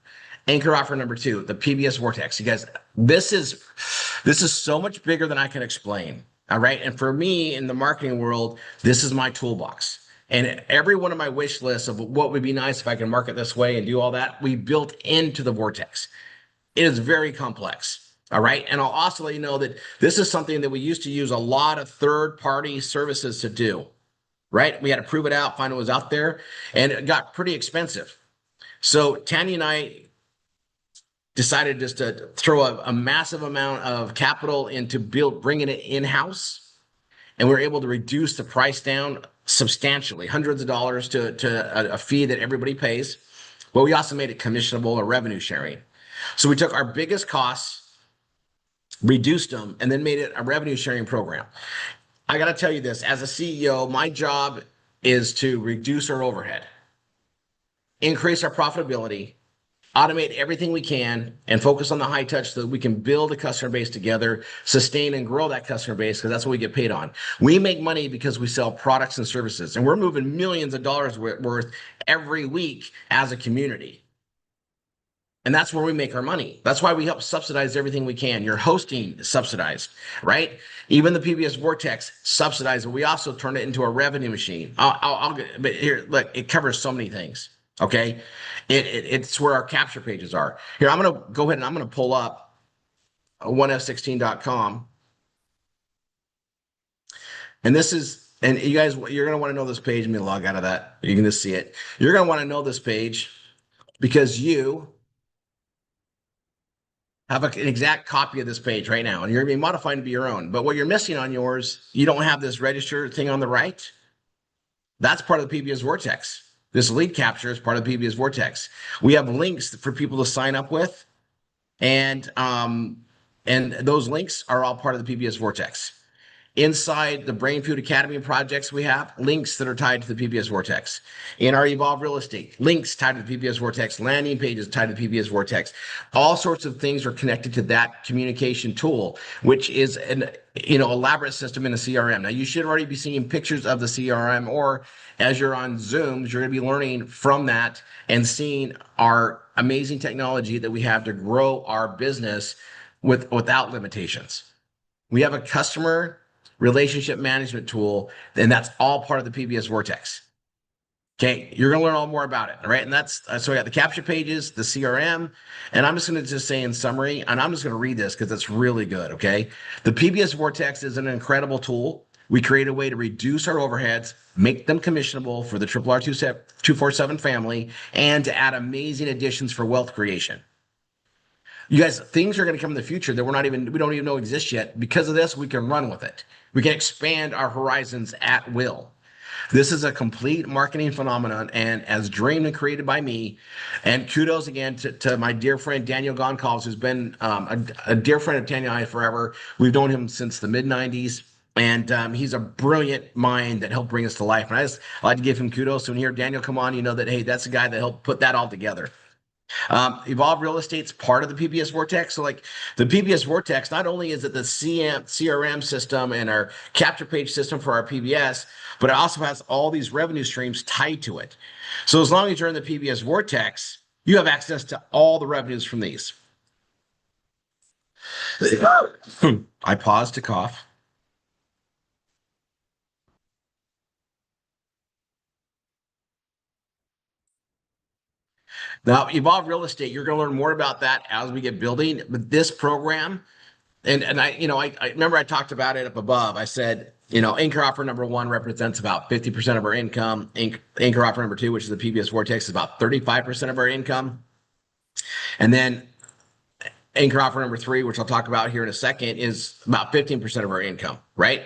Anchor offer number 2, the PBS Vortex. You guys, this is so much bigger than I can explain. All right. And for me in the marketing world, this is my toolbox. And every one of my wish lists of what would be nice if I can market this way and do all that, we built into the Vortex. It is very complex. All right. And I'll also let you know that this is something that we used to use a lot of third-party services to do, right? We had to prove it out, find what was out there, and it got pretty expensive. So Tanya and I decided just to throw a massive amount of capital into bringing it in-house. And we were able to reduce the price down substantially, hundreds of dollars to a fee that everybody pays. But we also made it commissionable or revenue sharing. So we took our biggest costs, reduced them, and then made it a revenue sharing program. I got to tell you this, as a CEO, my job is to reduce our overhead, increase our profitability, automate everything we can, and focus on the high touch so that we can build a customer base together, sustain and grow that customer base, because that's what we get paid on. We make money because we sell products and services, and we're moving millions of dollars worth every week as a community. And that's where we make our money. That's why we help subsidize everything we can. Your hosting is subsidized, right? Even the PBS Vortex subsidized, but we also turn it into a revenue machine. But here, look, it covers so many things. Okay, it's where our capture pages are. Here, I'm going to go ahead and I'm going to pull up 1f16.com. And this is, and you guys, you're going to want to know this page. Let me log out of that. You can just see it. You're going to want to know this page because you have an exact copy of this page right now, and you're going to be modifying to be your own. But what you're missing on yours, you don't have this register thing on the right. That's part of the PBS Vortex. This lead capture is part of the PBS Vortex. We have links for people to sign up with, and those links are all part of the PBS Vortex. Inside the Brain Food Academy projects, we have links that are tied to the PBS Vortex. In our Evolve Real Estate, links tied to the PBS Vortex, landing pages tied to the PBS Vortex. All sorts of things are connected to that communication tool, which is an elaborate system in a CRM. Now, you should already be seeing pictures of the CRM, or as you're on Zooms, you're going to be learning from that and seeing our amazing technology that we have to grow our business without limitations. We have a customer relationship management tool, and that's all part of the PBS Vortex. Okay, you're going to learn all more about it, all right? And that's, so we got the capture pages, the CRM, and I'm just going to just say in summary, and I'm just going to read this because it's really good, okay? The PBS Vortex is an incredible tool. We create a way to reduce our overheads, make them commissionable for the RRR247 family, and to add amazing additions for wealth creation. You guys, things are going to come in the future that we don't even know exist yet. Because of this, we can run with it. We can expand our horizons at will. This is a complete marketing phenomenon, and as dreamed and created by me. And kudos again to my dear friend Daniel Goncalves, who's been a dear friend of Tanya and I forever. We've known him since the mid-90s. And he's a brilliant mind that helped bring us to life. And I like to give him kudos. So when you hear Daniel come on, you know that, hey, that's the guy that helped put that all together. Evolve Real Estate's part of the PBS Vortex. So like the PBS Vortex, not only is it the CRM system and our capture page system for our PBS, but it also has all these revenue streams tied to it. So as long as you're in the PBS Vortex, you have access to all the revenues from these. I paused to cough. Now, Evolve Real Estate, you're going to learn more about that as we get building. But this program, and I remember I talked about it up above. I said, anchor offer number 1 represents about 50% of our income. Anchor offer number 2, which is the PBS Vortex, is about 35% of our income. And then anchor offer number 3, which I'll talk about here in a second, is about 15% of our income, right?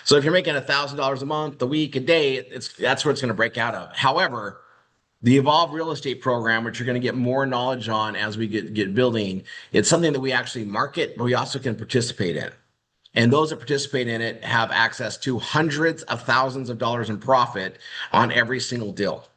So if you're making $1,000 a month, a week, a day, that's where it's going to break out of. However, the Evolve Real Estate program, which you're going to get more knowledge on as we get building, it's something that we actually market, but we also can participate in. And those that participate in it have access to hundreds of thousands of dollars in profit on every single deal.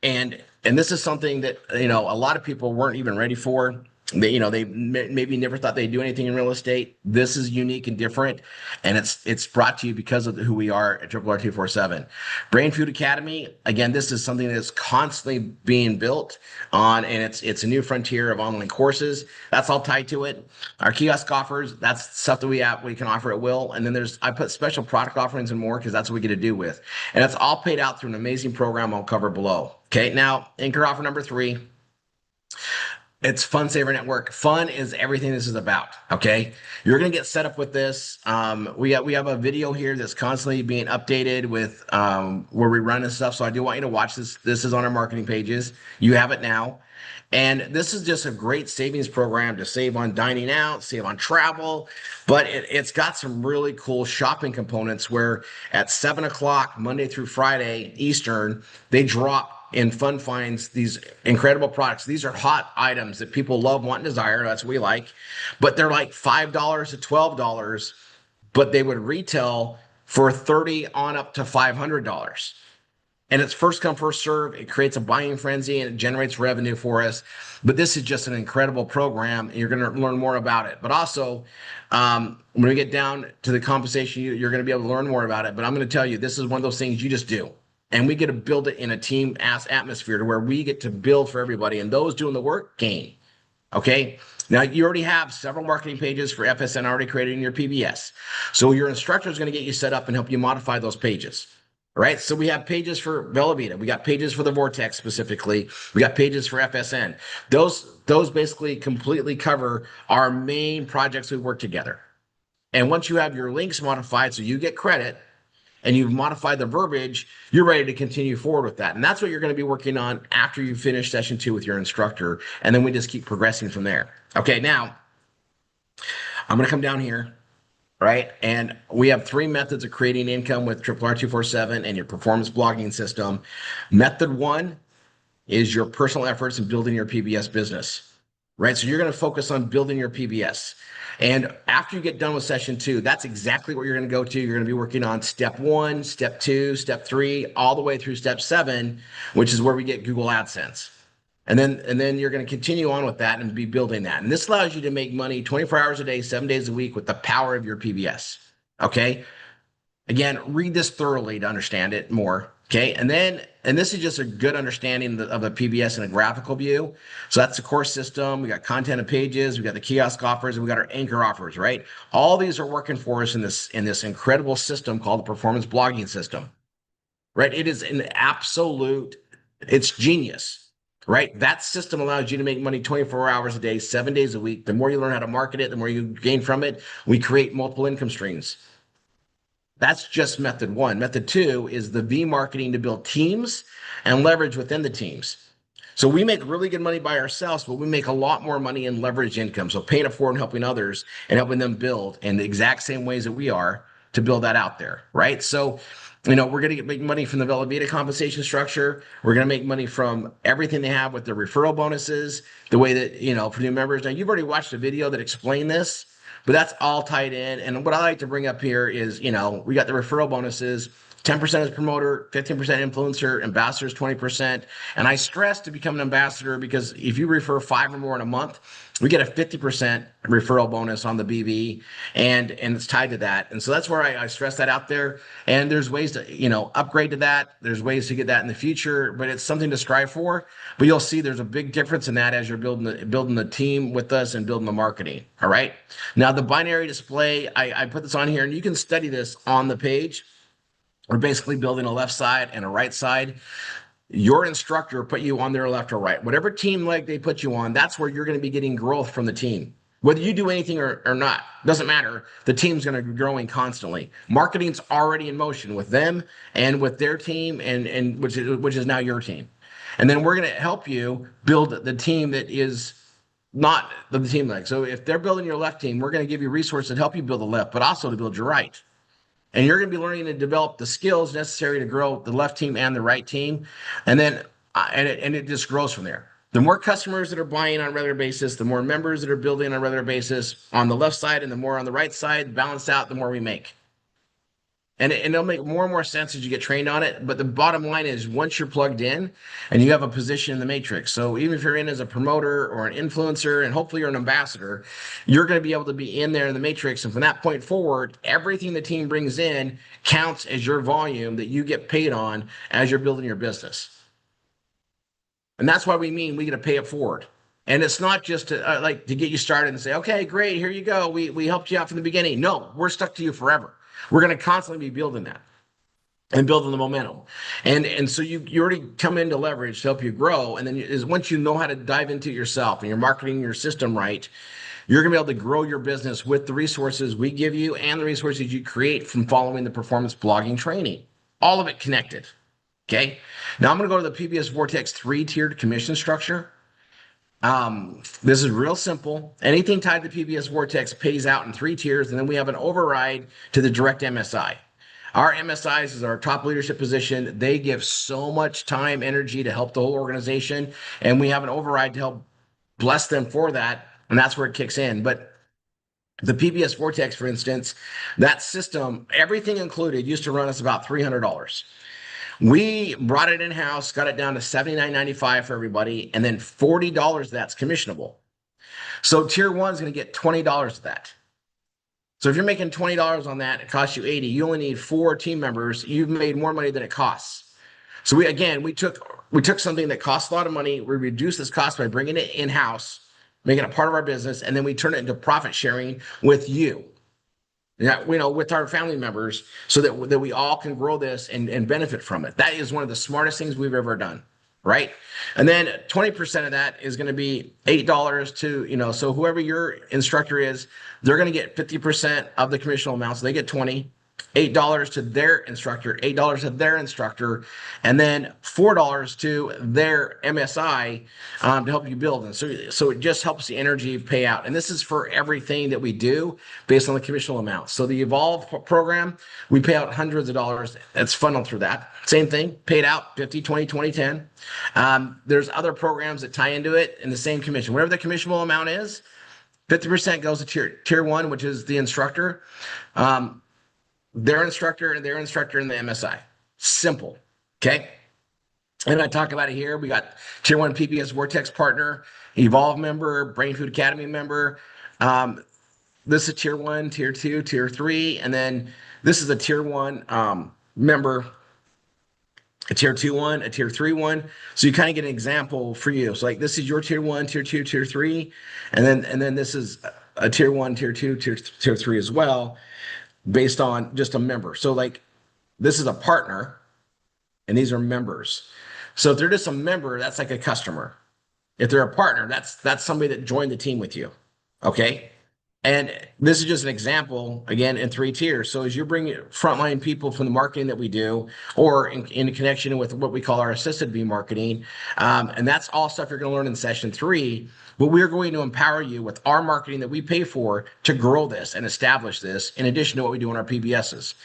And this is something that, a lot of people weren't even ready for. They maybe never thought they'd do anything in real estate. This is unique and different, and it's brought to you because of who we are at RRR247. Brain Food Academy, again, this is something that's constantly being built on, and it's a new frontier of online courses. That's all tied to it. Our kiosk offers, that's stuff that we can offer at will. And then I put special product offerings and more because that's what we get to do with. And it's all paid out through an amazing program I'll cover below. Okay, now anchor offer number 3. It's Fun Saver Network. Fun is everything this is about. Okay, you're gonna get set up with this. We have a video here that's constantly being updated with where we run and stuff. So I do want you to watch this. This is on our marketing pages. You have it now, and this is just a great savings program to save on dining out, save on travel. But it's got some really cool shopping components where at 7 o'clock Monday through Friday Eastern, they drop in Fun Finds these incredible products. These are hot items that people love, want, and desire. That's what we like. But they're like $5 to $12, but they would retail for 30 on up to $500. And it's first come, first serve. It creates a buying frenzy and it generates revenue for us. But this is just an incredible program, and you're going to learn more about it. But also, when we get down to the compensation, you're going to be able to learn more about it. But I'm going to tell you, this is one of those things you just do. And we get to build it in a team atmosphere to where we get to build for everybody, and those doing the work gain. Okay. Now you already have several marketing pages for FSN already created in your PBS. So your instructor is going to get you set up and help you modify those pages. All right. So we have pages for Velveeta. We got pages for the Vortex specifically. We got pages for FSN. Those basically completely cover our main projects we work together. And once you have your links modified so you get credit, and you've modified the verbiage, you're ready to continue forward with that. And that's what you're going to be working on after you finish session 2 with your instructor. And then we just keep progressing from there. Okay, now I'm going to come down here, right? And we have 3 methods of creating income with RRR247 and your performance blogging system. Method 1 is your personal efforts in building your PBS business, right? So you're going to focus on building your PBS. And after you get done with session 2, that's exactly what you're going to go to. You're going to be working on step 1, step 2, step 3, all the way through step 7, which is where we get Google AdSense. And then you're going to continue on with that and be building that. And this allows you to make money 24 hours a day, 7 days a week with the power of your PBS. Okay. Again, read this thoroughly to understand it more. Okay. And this is just a good understanding of the PBS in a graphical view. So that's the course system. We got content and pages. We got the kiosk offers, and we got our anchor offers, right? All these are working for us in this incredible system called the performance blogging system, right? It is an absolute, it's genius, right? That system allows you to make money 24 hours a day, 7 days a week. The more you learn how to market it, the more you gain from it. We create multiple income streams. That's just method 1. Method 2 is the V marketing to build teams and leverage within the teams. So we make really good money by ourselves, but we make a lot more money in leverage income. So paying it forward and helping others and helping them build in the exact same ways that we are to build that out there, right? So, we're going to make money from the Velveeta compensation structure. We're going to make money from everything they have with their referral bonuses, the way that, for new members. Now, you've already watched a video that explained this, but that's all tied in. And what I like to bring up here is, we got the referral bonuses, 10% as promoter, 15% influencer, ambassadors 20%. And I stress to become an ambassador because if you refer 5 or more in a month, we get a 50% referral bonus on the BV, and it's tied to that. And so that's where I stress that out there. And there's ways to, upgrade to that. There's ways to get that in the future, but it's something to strive for. But you'll see there's a big difference in that as you're building the team with us and building the marketing. All right. Now the binary display, I put this on here, and you can study this on the page. We're basically building a left side and a right side. Your instructor put you on their left or right. Whatever team leg they put you on, that's where you're going to be getting growth from the team. Whether you do anything or not, doesn't matter. The team's going to be growing constantly. Marketing's already in motion with them and with their team, and which is now your team. And then we're going to help you build the team that is not the team leg. So if they're building your left team, we're going to give you resources that help you build the left, but also to build your right. And you're going to be learning to develop the skills necessary to grow the left team and the right team. And then, and it just grows from there. The more customers that are buying on a regular basis, the more members that are building on a regular basis on the left side, and the more on the right side, balanced out, the more we make. And it'll make more and more sense as you get trained on it. But the bottom line is once you're plugged in and you have a position in the matrix. So even if you're in as a promoter or an influencer, and hopefully you're an ambassador, you're going to be able to be in there in the matrix. And from that point forward, everything the team brings in counts as your volume that you get paid on as you're building your business. And that's why we get to pay it forward. And it's not just to get you started and say, okay, great, here you go. We helped you out from the beginning. No, we're stuck to you forever. We're going to constantly be building that. and building the momentum. And so you already come into leverage to help you grow. And then is once you know how to dive into it yourself and you're marketing your system right, you're going to be able to grow your business with the resources we give you and the resources you create from following the performance blogging training. All of it connected. Okay. Now I'm going to go to the PBS Vortex 3-tiered commission structure. This is real simple. Anything tied to PBS Vortex pays out in 3 tiers, and then we have an override to the direct MSI. Our MSIs is our top leadership position. They give so much time, energy to help the whole organization, and we have an override to help bless them for that, and that's where it kicks in. But the PBS Vortex, for instance, that system, everything included, used to run us about $300. We brought it in-house, got it down to $79.95 for everybody, and then $40 that's commissionable. So tier 1 is going to get $20 of that. So if you're making $20 on that, it costs you $80. You only need 4 team members. You've made more money than it costs. So we took something that costs a lot of money. We reduced this cost by bringing it in-house, making it part of our business, and then we turn it into profit sharing with you. Yeah, with our family members, so that we all can grow this and benefit from it. That is one of the smartest things we've ever done, right? And then 20% of that is going to be $8 to, so whoever your instructor is, they're going to get 50% of the commissional amount. So they get 20, $8 to their instructor, $8 to their instructor, and then $4 to their MSI to help you build. And so it just helps the energy pay out. And this is for everything that we do based on the commissional amount. So the Evolve program, we pay out hundreds of dollars. That's funneled through that. Same thing, paid out 50, 20, 20, 10. There's other programs that tie into it in the same commission. Whatever the commissionable amount is, 50% goes to tier 1, which is the instructor. Their instructor and the MSI. Simple. Okay. And I talk about it here. We got tier 1 PBS Vortex partner, Evolve member, Brain Food Academy member. This is tier 1, tier 2, tier 3. And then this is a tier 1 member, a tier 2 one, a tier 3 one. So you kind of get an example for you. So like this is your tier 1, tier 2, tier 3. And then this is a tier 1, tier 2, tier 3 as well, based on just a member. So like this is a partner and these are members. So if they're just a member, that's like a customer. If they're a partner, that's somebody that joined the team with you. Okay. And this is just an example, again, in 3 tiers. So as you bring frontline people from the marketing that we do, or in connection with what we call our assisted B marketing, and that's all stuff you're going to learn in session 3, but we're going to empower you with our marketing that we pay for to grow this and establish this, in addition to what we do in our PBSs.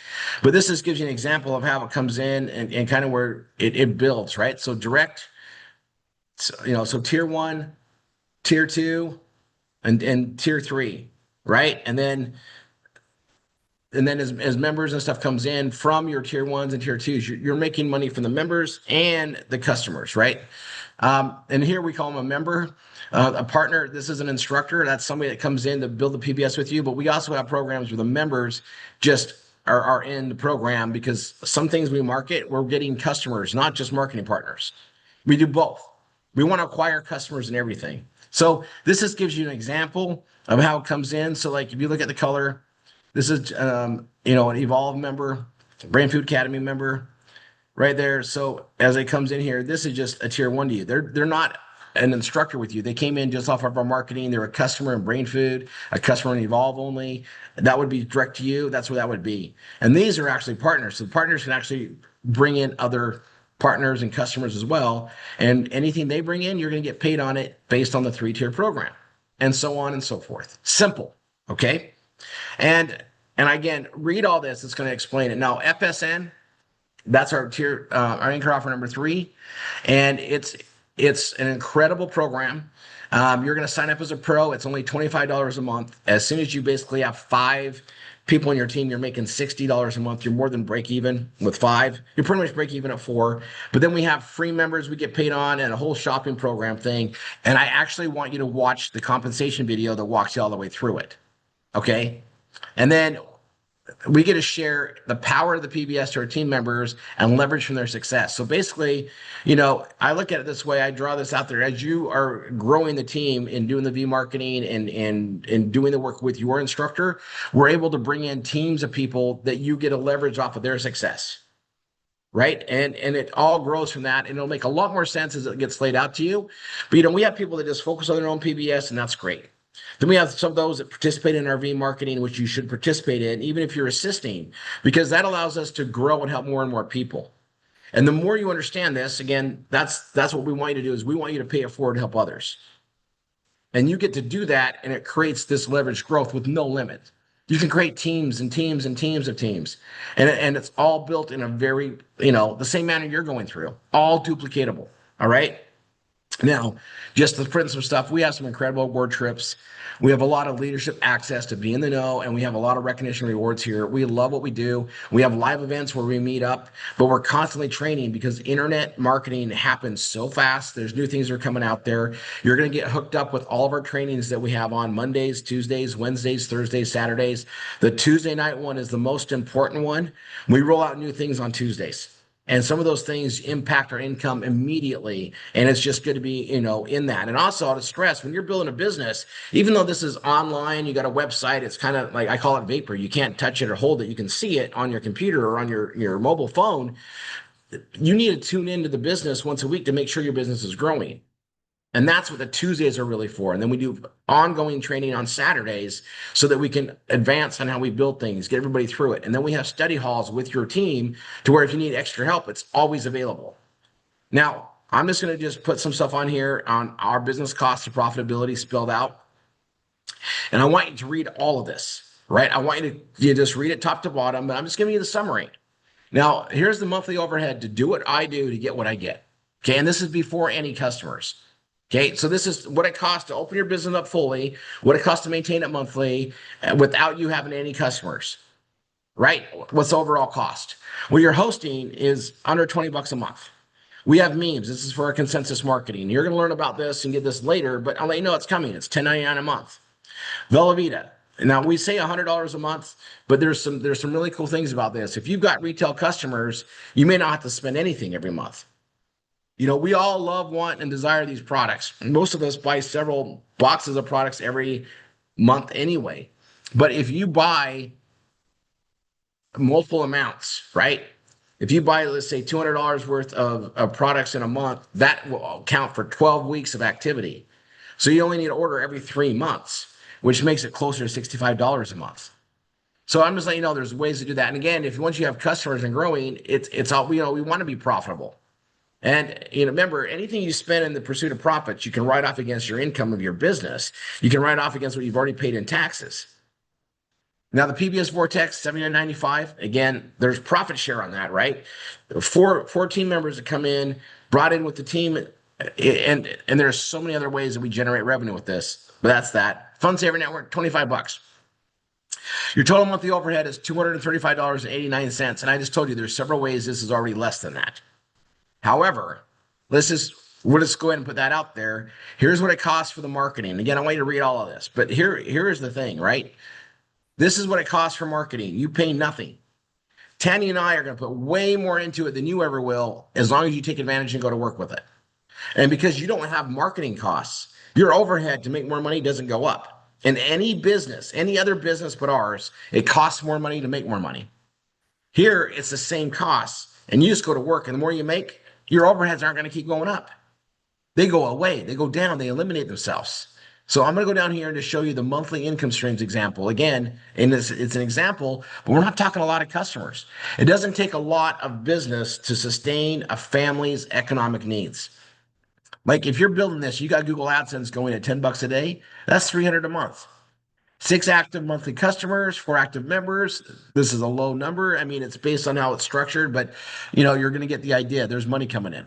But this just gives you an example of how it comes in and kind of where it builds, right? So direct, so tier 1, tier 2, and tier 3. Right. And then as members and stuff comes in from your tier 1s and tier 2s, you're making money from the members and the customers. Right. And here we call them a member, a partner. This is an instructor. That's somebody that comes in to build the PBS with you. But we also have programs where the members just are in the program, because some things we market, we're getting customers, not just marketing partners. We do both. We want to acquire customers and everything. So this just gives you an example of how it comes in. So like if you look at the color, this is an Evolve member, Brain Food Academy member right there. So as it comes in here, this is just a tier 1 to you. They're not an instructor with you. They came in just off of our marketing. They're a customer in Brain Food, a customer in Evolve only. That would be direct to you. That's where that would be. And these are actually partners. So the partners can actually bring in other partners and customers as well. And anything they bring in, you're going to get paid on it based on the 3-tier program, and so on and so forth. Simple. Okay. And again, read all this. It's going to explain it. Now, FSN, that's our tier, our anchor offer number 3. And it's an incredible program. You're going to sign up as a pro. It's only $25 a month. As soon as you basically have 5 people on your team, you're making $60 a month. You're more than break even with 5. You're pretty much break even at 4. But then we have free members we get paid on, and a whole shopping program thing. And I actually want you to watch the compensation video that walks you all the way through it. Okay. And then we get to share the power of the PBS to our team members and leverage from their success. So basically, I look at it this way. I draw this out there. As you are growing the team and doing the V marketing and doing the work with your instructor, we're able to bring in teams of people that you get a leverage off of their success. right? And it all grows from that, and it'll make a lot more sense as it gets laid out to you. But we have people that just focus on their own PBS, and that's great. Then we have some of those that participate in RV marketing, which you should participate in, even if you're assisting, because that allows us to grow and help more and more people. And the more you understand this, again, that's what we want you to do, is we want you to pay it forward to help others. And you get to do that, and it creates this leveraged growth with no limit. You can create teams and teams and teams of teams. And it's all built in a very, the same manner you're going through, all duplicatable. All right. Now, just to print some stuff, we have some incredible award trips. We have a lot of leadership access to be in the know, and we have a lot of recognition rewards here. We love what we do. We have live events where we meet up, but we're constantly training because internet marketing happens so fast. There's new things that are coming out there. You're going to get hooked up with all of our trainings that we have on Mondays, Tuesdays, Wednesdays, Thursdays, Saturdays. The Tuesday night one is the most important one. We roll out new things on Tuesdays. And some of those things impact our income immediately. And it's just good to be, in that. And also, to stress, when you're building a business, even though this is online, you got a website, it's kind of like, I call it vapor. You can't touch it or hold it. You can see it on your computer or on your mobile phone. You need to tune into the business once a week to make sure your business is growing. And that's what the Tuesdays are really for. And then we do ongoing training on Saturdays so that we can advance on how we build things, get everybody through it. And then we have study halls with your team to where if you need extra help, it's always available. Now, I'm just going to just put some stuff on here on our business cost of profitability spelled out. And I want you to read all of this, right? I want you to just read it top to bottom, but I'm just giving you the summary. Now, here's the monthly overhead to do what I do to get what I get. Okay. And this is before any customers. Okay, so this is what it costs to open your business up fully, what it costs to maintain it monthly without you having any customers, right? What's the overall cost? Well, your hosting is under 20 bucks a month. We have memes. This is for our consensus marketing. You're going to learn about this and get this later, but I'll let you know it's coming. It's $10.99 a month. Velavita. Now we say $100 a month, but there's some really cool things about this. If you've got retail customers, you may not have to spend anything every month. We all love, want, and desire these products. And most of us buy several boxes of products every month anyway. But if you buy multiple amounts, right? If you buy, let's say, $200 worth of products in a month, that will count for 12 weeks of activity. So you only need to order every 3 months, which makes it closer to $65 a month. So I'm just letting you know there's ways to do that. And again, once you have customers and growing, it's all, we want to be profitable. And remember, anything you spend in the pursuit of profits, you can write off against your income of your business. You can write off against what you've already paid in taxes. Now, the PBS Vortex, $79.95. Again, there's profit share on that, right? Four team members that come in, brought in with the team, and there's so many other ways that we generate revenue with this. But that's that. Fund Saver Network, 25 bucks. Your total monthly overhead is $235.89. And I just told you there's several ways this is already less than that. However, we'll just go ahead and put that out there. Here's what it costs for the marketing. Again, I want you to read all of this, but here is the thing, right? This is what it costs for marketing. You pay nothing. Tanya and I are going to put way more into it than you ever will, as long as you take advantage and go to work with it. And because you don't have marketing costs, your overhead to make more money doesn't go up. In any business, any other business but ours, it costs more money to make more money. Here, it's the same costs, and you just go to work, and the more you make, your overheads aren't going to keep going up. They go away. They go down. They eliminate themselves. So I'm going to go down here and just show you the monthly income streams example. Again, and it's an example, but we're not talking a lot of customers. It doesn't take a lot of business to sustain a family's economic needs. Like if you're building this, you got Google AdSense going at 10 bucks a day. That's $300 a month. 6 active monthly customers, 4 active members. This is a low number. I mean, it's based on how it's structured, but you're going to get the idea. There's money coming in.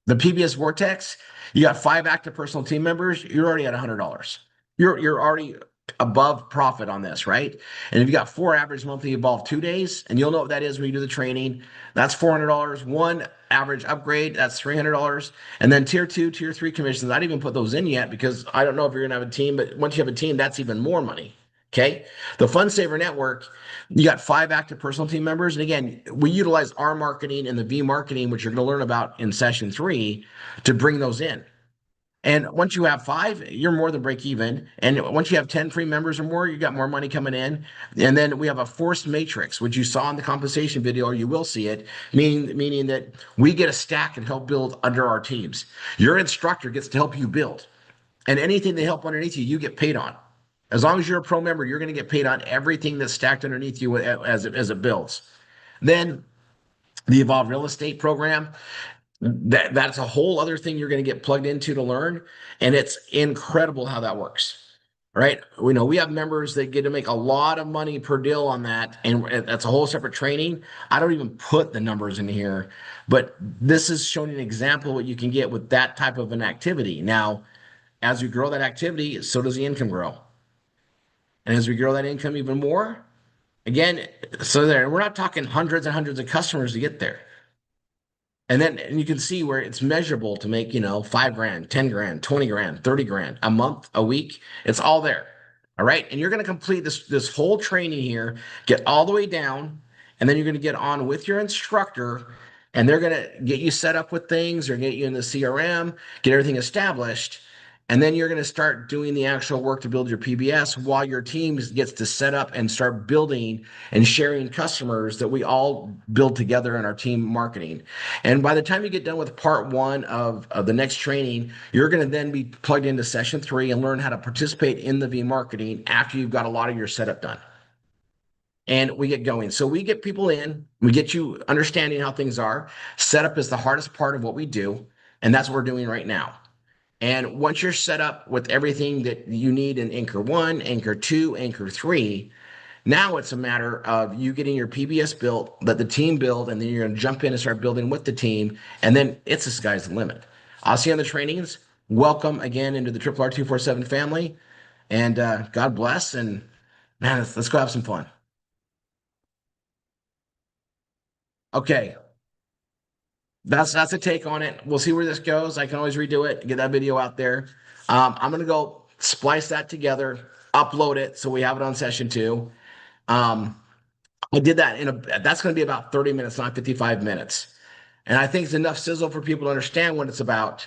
The PBS Vortex, you got 5 active personal team members. You're already at $100. You're already above profit on this, right? And if you got 4 average monthly Evolve 2 days, and you'll know what that is when you do the training, that's $400. 1 average upgrade, that's $300. And then tier 2, tier 3 commissions, I didn't even put those in yet because I don't know if you're going to have a team, but once you have a team, that's even more money. Okay. The Fund Saver Network, you got 5 active personal team members. And again, we utilize our marketing and the V marketing, which you're going to learn about in session 3, to bring those in. And once you have 5, you're more than break even. And once you have 10 free members or more, you got more money coming in. And then we have a forced matrix, which you saw in the compensation video, or you will see it, meaning that we get a stack and help build under our teams. Your instructor gets to help you build. And anything they help underneath you, you get paid on. As long as you're a pro member, you're going to get paid on everything that's stacked underneath you as it builds. Then the Evolve Real Estate program, that's a whole other thing you're going to get plugged into to learn, and it's incredible how that works. Right? We know we have members that get to make a lot of money per deal on that, and that's a whole separate training. I don't even put the numbers in here, but this is showing an example of what you can get with that type of an activity. Now, as we grow that activity, so does the income grow. And as we grow that income even more, again, so there, we're not talking hundreds and hundreds of customers to get there. And you can see where it's measurable to make, 5 grand, 10 grand, 20 grand, 30 grand a month, a week. It's all there. All right. And you're going to complete this whole training here, get all the way down, and then you're going to get on with your instructor, and they're going to get you set up with things or get you in the CRM, get everything established. And then you're going to start doing the actual work to build your PBS while your team gets to set up and start building and sharing customers that we all build together in our team marketing. And by the time you get done with part 1 of the next training, you're going to then be plugged into session 3 and learn how to participate in the V marketing after you've got a lot of your setup done. And we get going. So we get people in, we get you understanding how things are. Setup is the hardest part of what we do. And that's what we're doing right now. And once you're set up with everything that you need in Anchor 1, Anchor 2, Anchor 3, now it's a matter of you getting your PBS built, let the team build, and then you're going to jump in and start building with the team. And then it's the sky's the limit. I'll see you on the trainings. Welcome again into the RRR247 family. And God bless. And man, let's go have some fun. Okay. That's a take on it. We'll see where this goes. I can always redo it, get that video out there. I'm gonna go splice that together, upload it so we have it on session 2. I did that that's gonna be about 30 minutes, not 55 minutes. And I think it's enough sizzle for people to understand what it's about.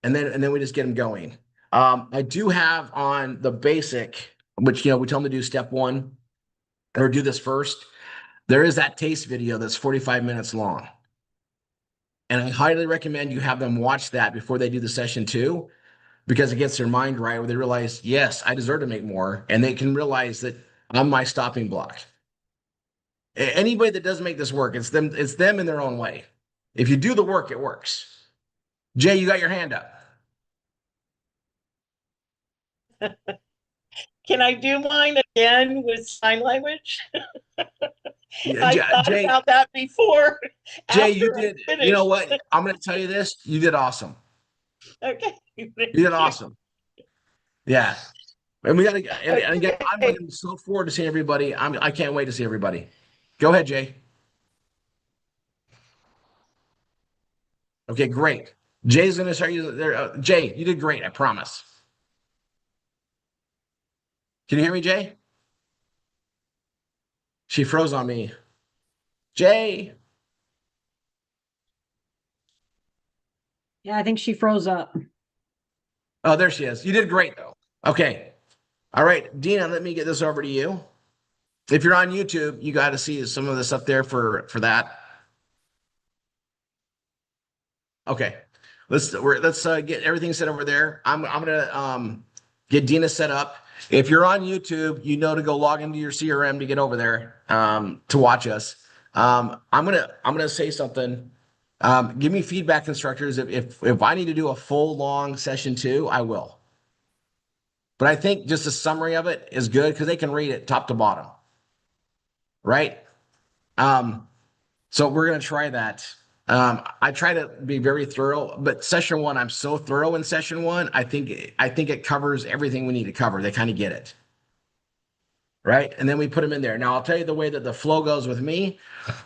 And then we just get them going. I do have on the basic, which we tell them to do step 1 or do this first. There is that taste video that's 45 minutes long. And I highly recommend you have them watch that before they do the session 2, because it gets their mind right where they realize, yes, I deserve to make more. And they can realize that I'm my stopping block. Anybody that doesn't make this work, it's them in their own way. If you do the work, it works. Jay, you got your hand up. Can I do mine again with sign language? I thought Jay, about that before. Jay, you did. You know what? I'm going to tell you this. You did awesome. Okay. You did awesome. Yeah. And we got to, and again, I'm looking so forward to seeing everybody. I can't wait to see everybody. Go ahead, Jay. Okay, great. Jay's going to start you there. Jay, you did great. I promise. Can you hear me, Jay? She froze on me. Jay. Yeah, I think she froze up. Oh, there she is. You did great, though. Okay. All right, Dina, let me get this over to you. If you're on YouTube, you got to see some of this up there for that. Okay. Let's get everything set over there. I'm gonna get Dina set up. If you're on YouTube, you know to go log into your CRM to get over there to watch us. I'm gonna say something. Give me feedback, instructors. If I need to do a full long session 2, I will. But I think just a summary of it is good because they can read it top to bottom. Right? So we're gonna try that. I try to be very thorough, but session 1, I'm so thorough in session 1. I think it covers everything we need to cover. They kind of get it. Right? And then we put them in there. Now I'll tell you the way that the flow goes with me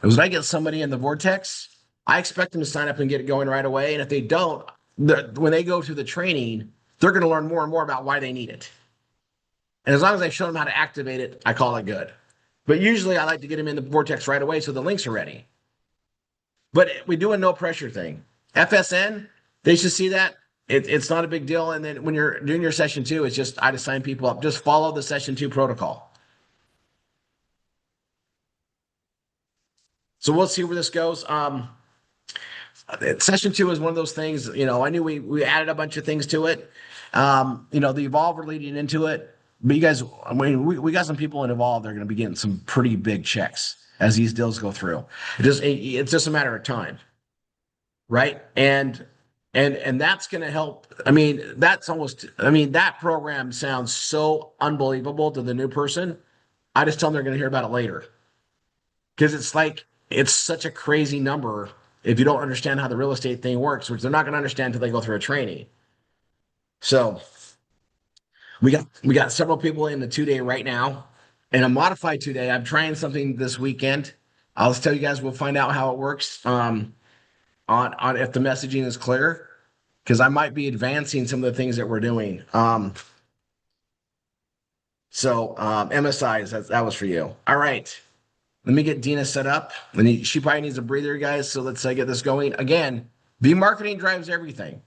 is when I get somebody in the vortex, I expect them to sign up and get it going right away. And if they don't, when they go through the training, they're going to learn more and more about why they need it. And as long as I show them how to activate it, I call it good. But usually I like to get them in the vortex right away so the links are ready. But we do a no pressure thing. FSN, they should see that. it's not a big deal. And then when you're doing your session 2, it's just I just sign people up. Just follow the session 2 protocol. So we'll see where this goes. Session 2 is one of those things, I knew we added a bunch of things to it. The Evolver leading into it. But you guys, I mean, we got some people in Evolve. They're going to be getting some pretty big checks as these deals go through. It's just a matter of time, right? And that's going to help. I mean, that program sounds so unbelievable to the new person. I just tell them they're going to hear about it later because it's such a crazy number if you don't understand how the real estate thing works, which they're not going to understand until they go through a training. So we got several people in the 2-day right now, and a modified 2-day. I'm trying something this weekend. I'll just tell you guys. We'll find out how it works. On if the messaging is clear, because I might be advancing some of the things that we're doing. MSIs, that was for you. All right. Let me get Dina set up. She probably needs a breather, guys. So let's get this going. Again, marketing drives everything.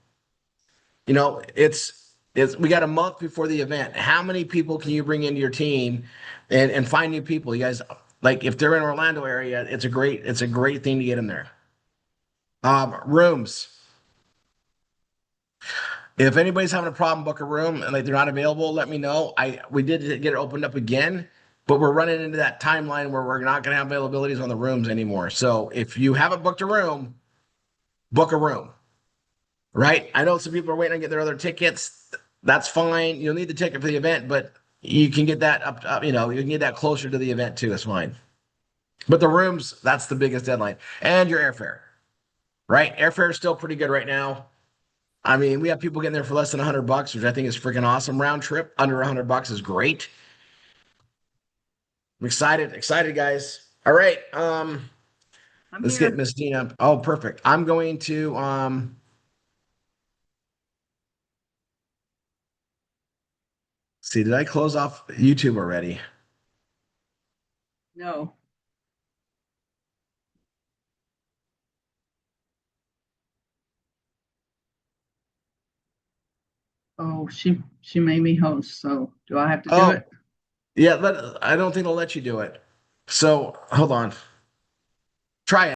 We got a month before the event. How many people can you bring into your team and find new people? You guys, like if they're in Orlando area, it's a great thing to get them there. Rooms. If anybody's having a problem, book a room and they're not available, let me know. We did get it opened up again, but we're running into that timeline where we're not going to have availabilities on the rooms anymore. So if you haven't booked a room, book a room. Right? I know some people are waiting to get their other tickets. That's fine. You'll need the ticket for the event, but you can get that up. You can get that closer to the event too. It's fine. But the rooms, that's the biggest deadline, and your airfare. Right? Airfare is still pretty good right now. I mean, we have people getting there for less than $100, which I think is freaking awesome. Round trip under $100 is great. I'm excited, guys. All right. Let's get Miss Dina. Oh, perfect. I'm going to see. Did I close off YouTube already? No. Oh, she made me host. So do I have to do it? Yeah, I don't think they'll let you do it. So hold on. Try it.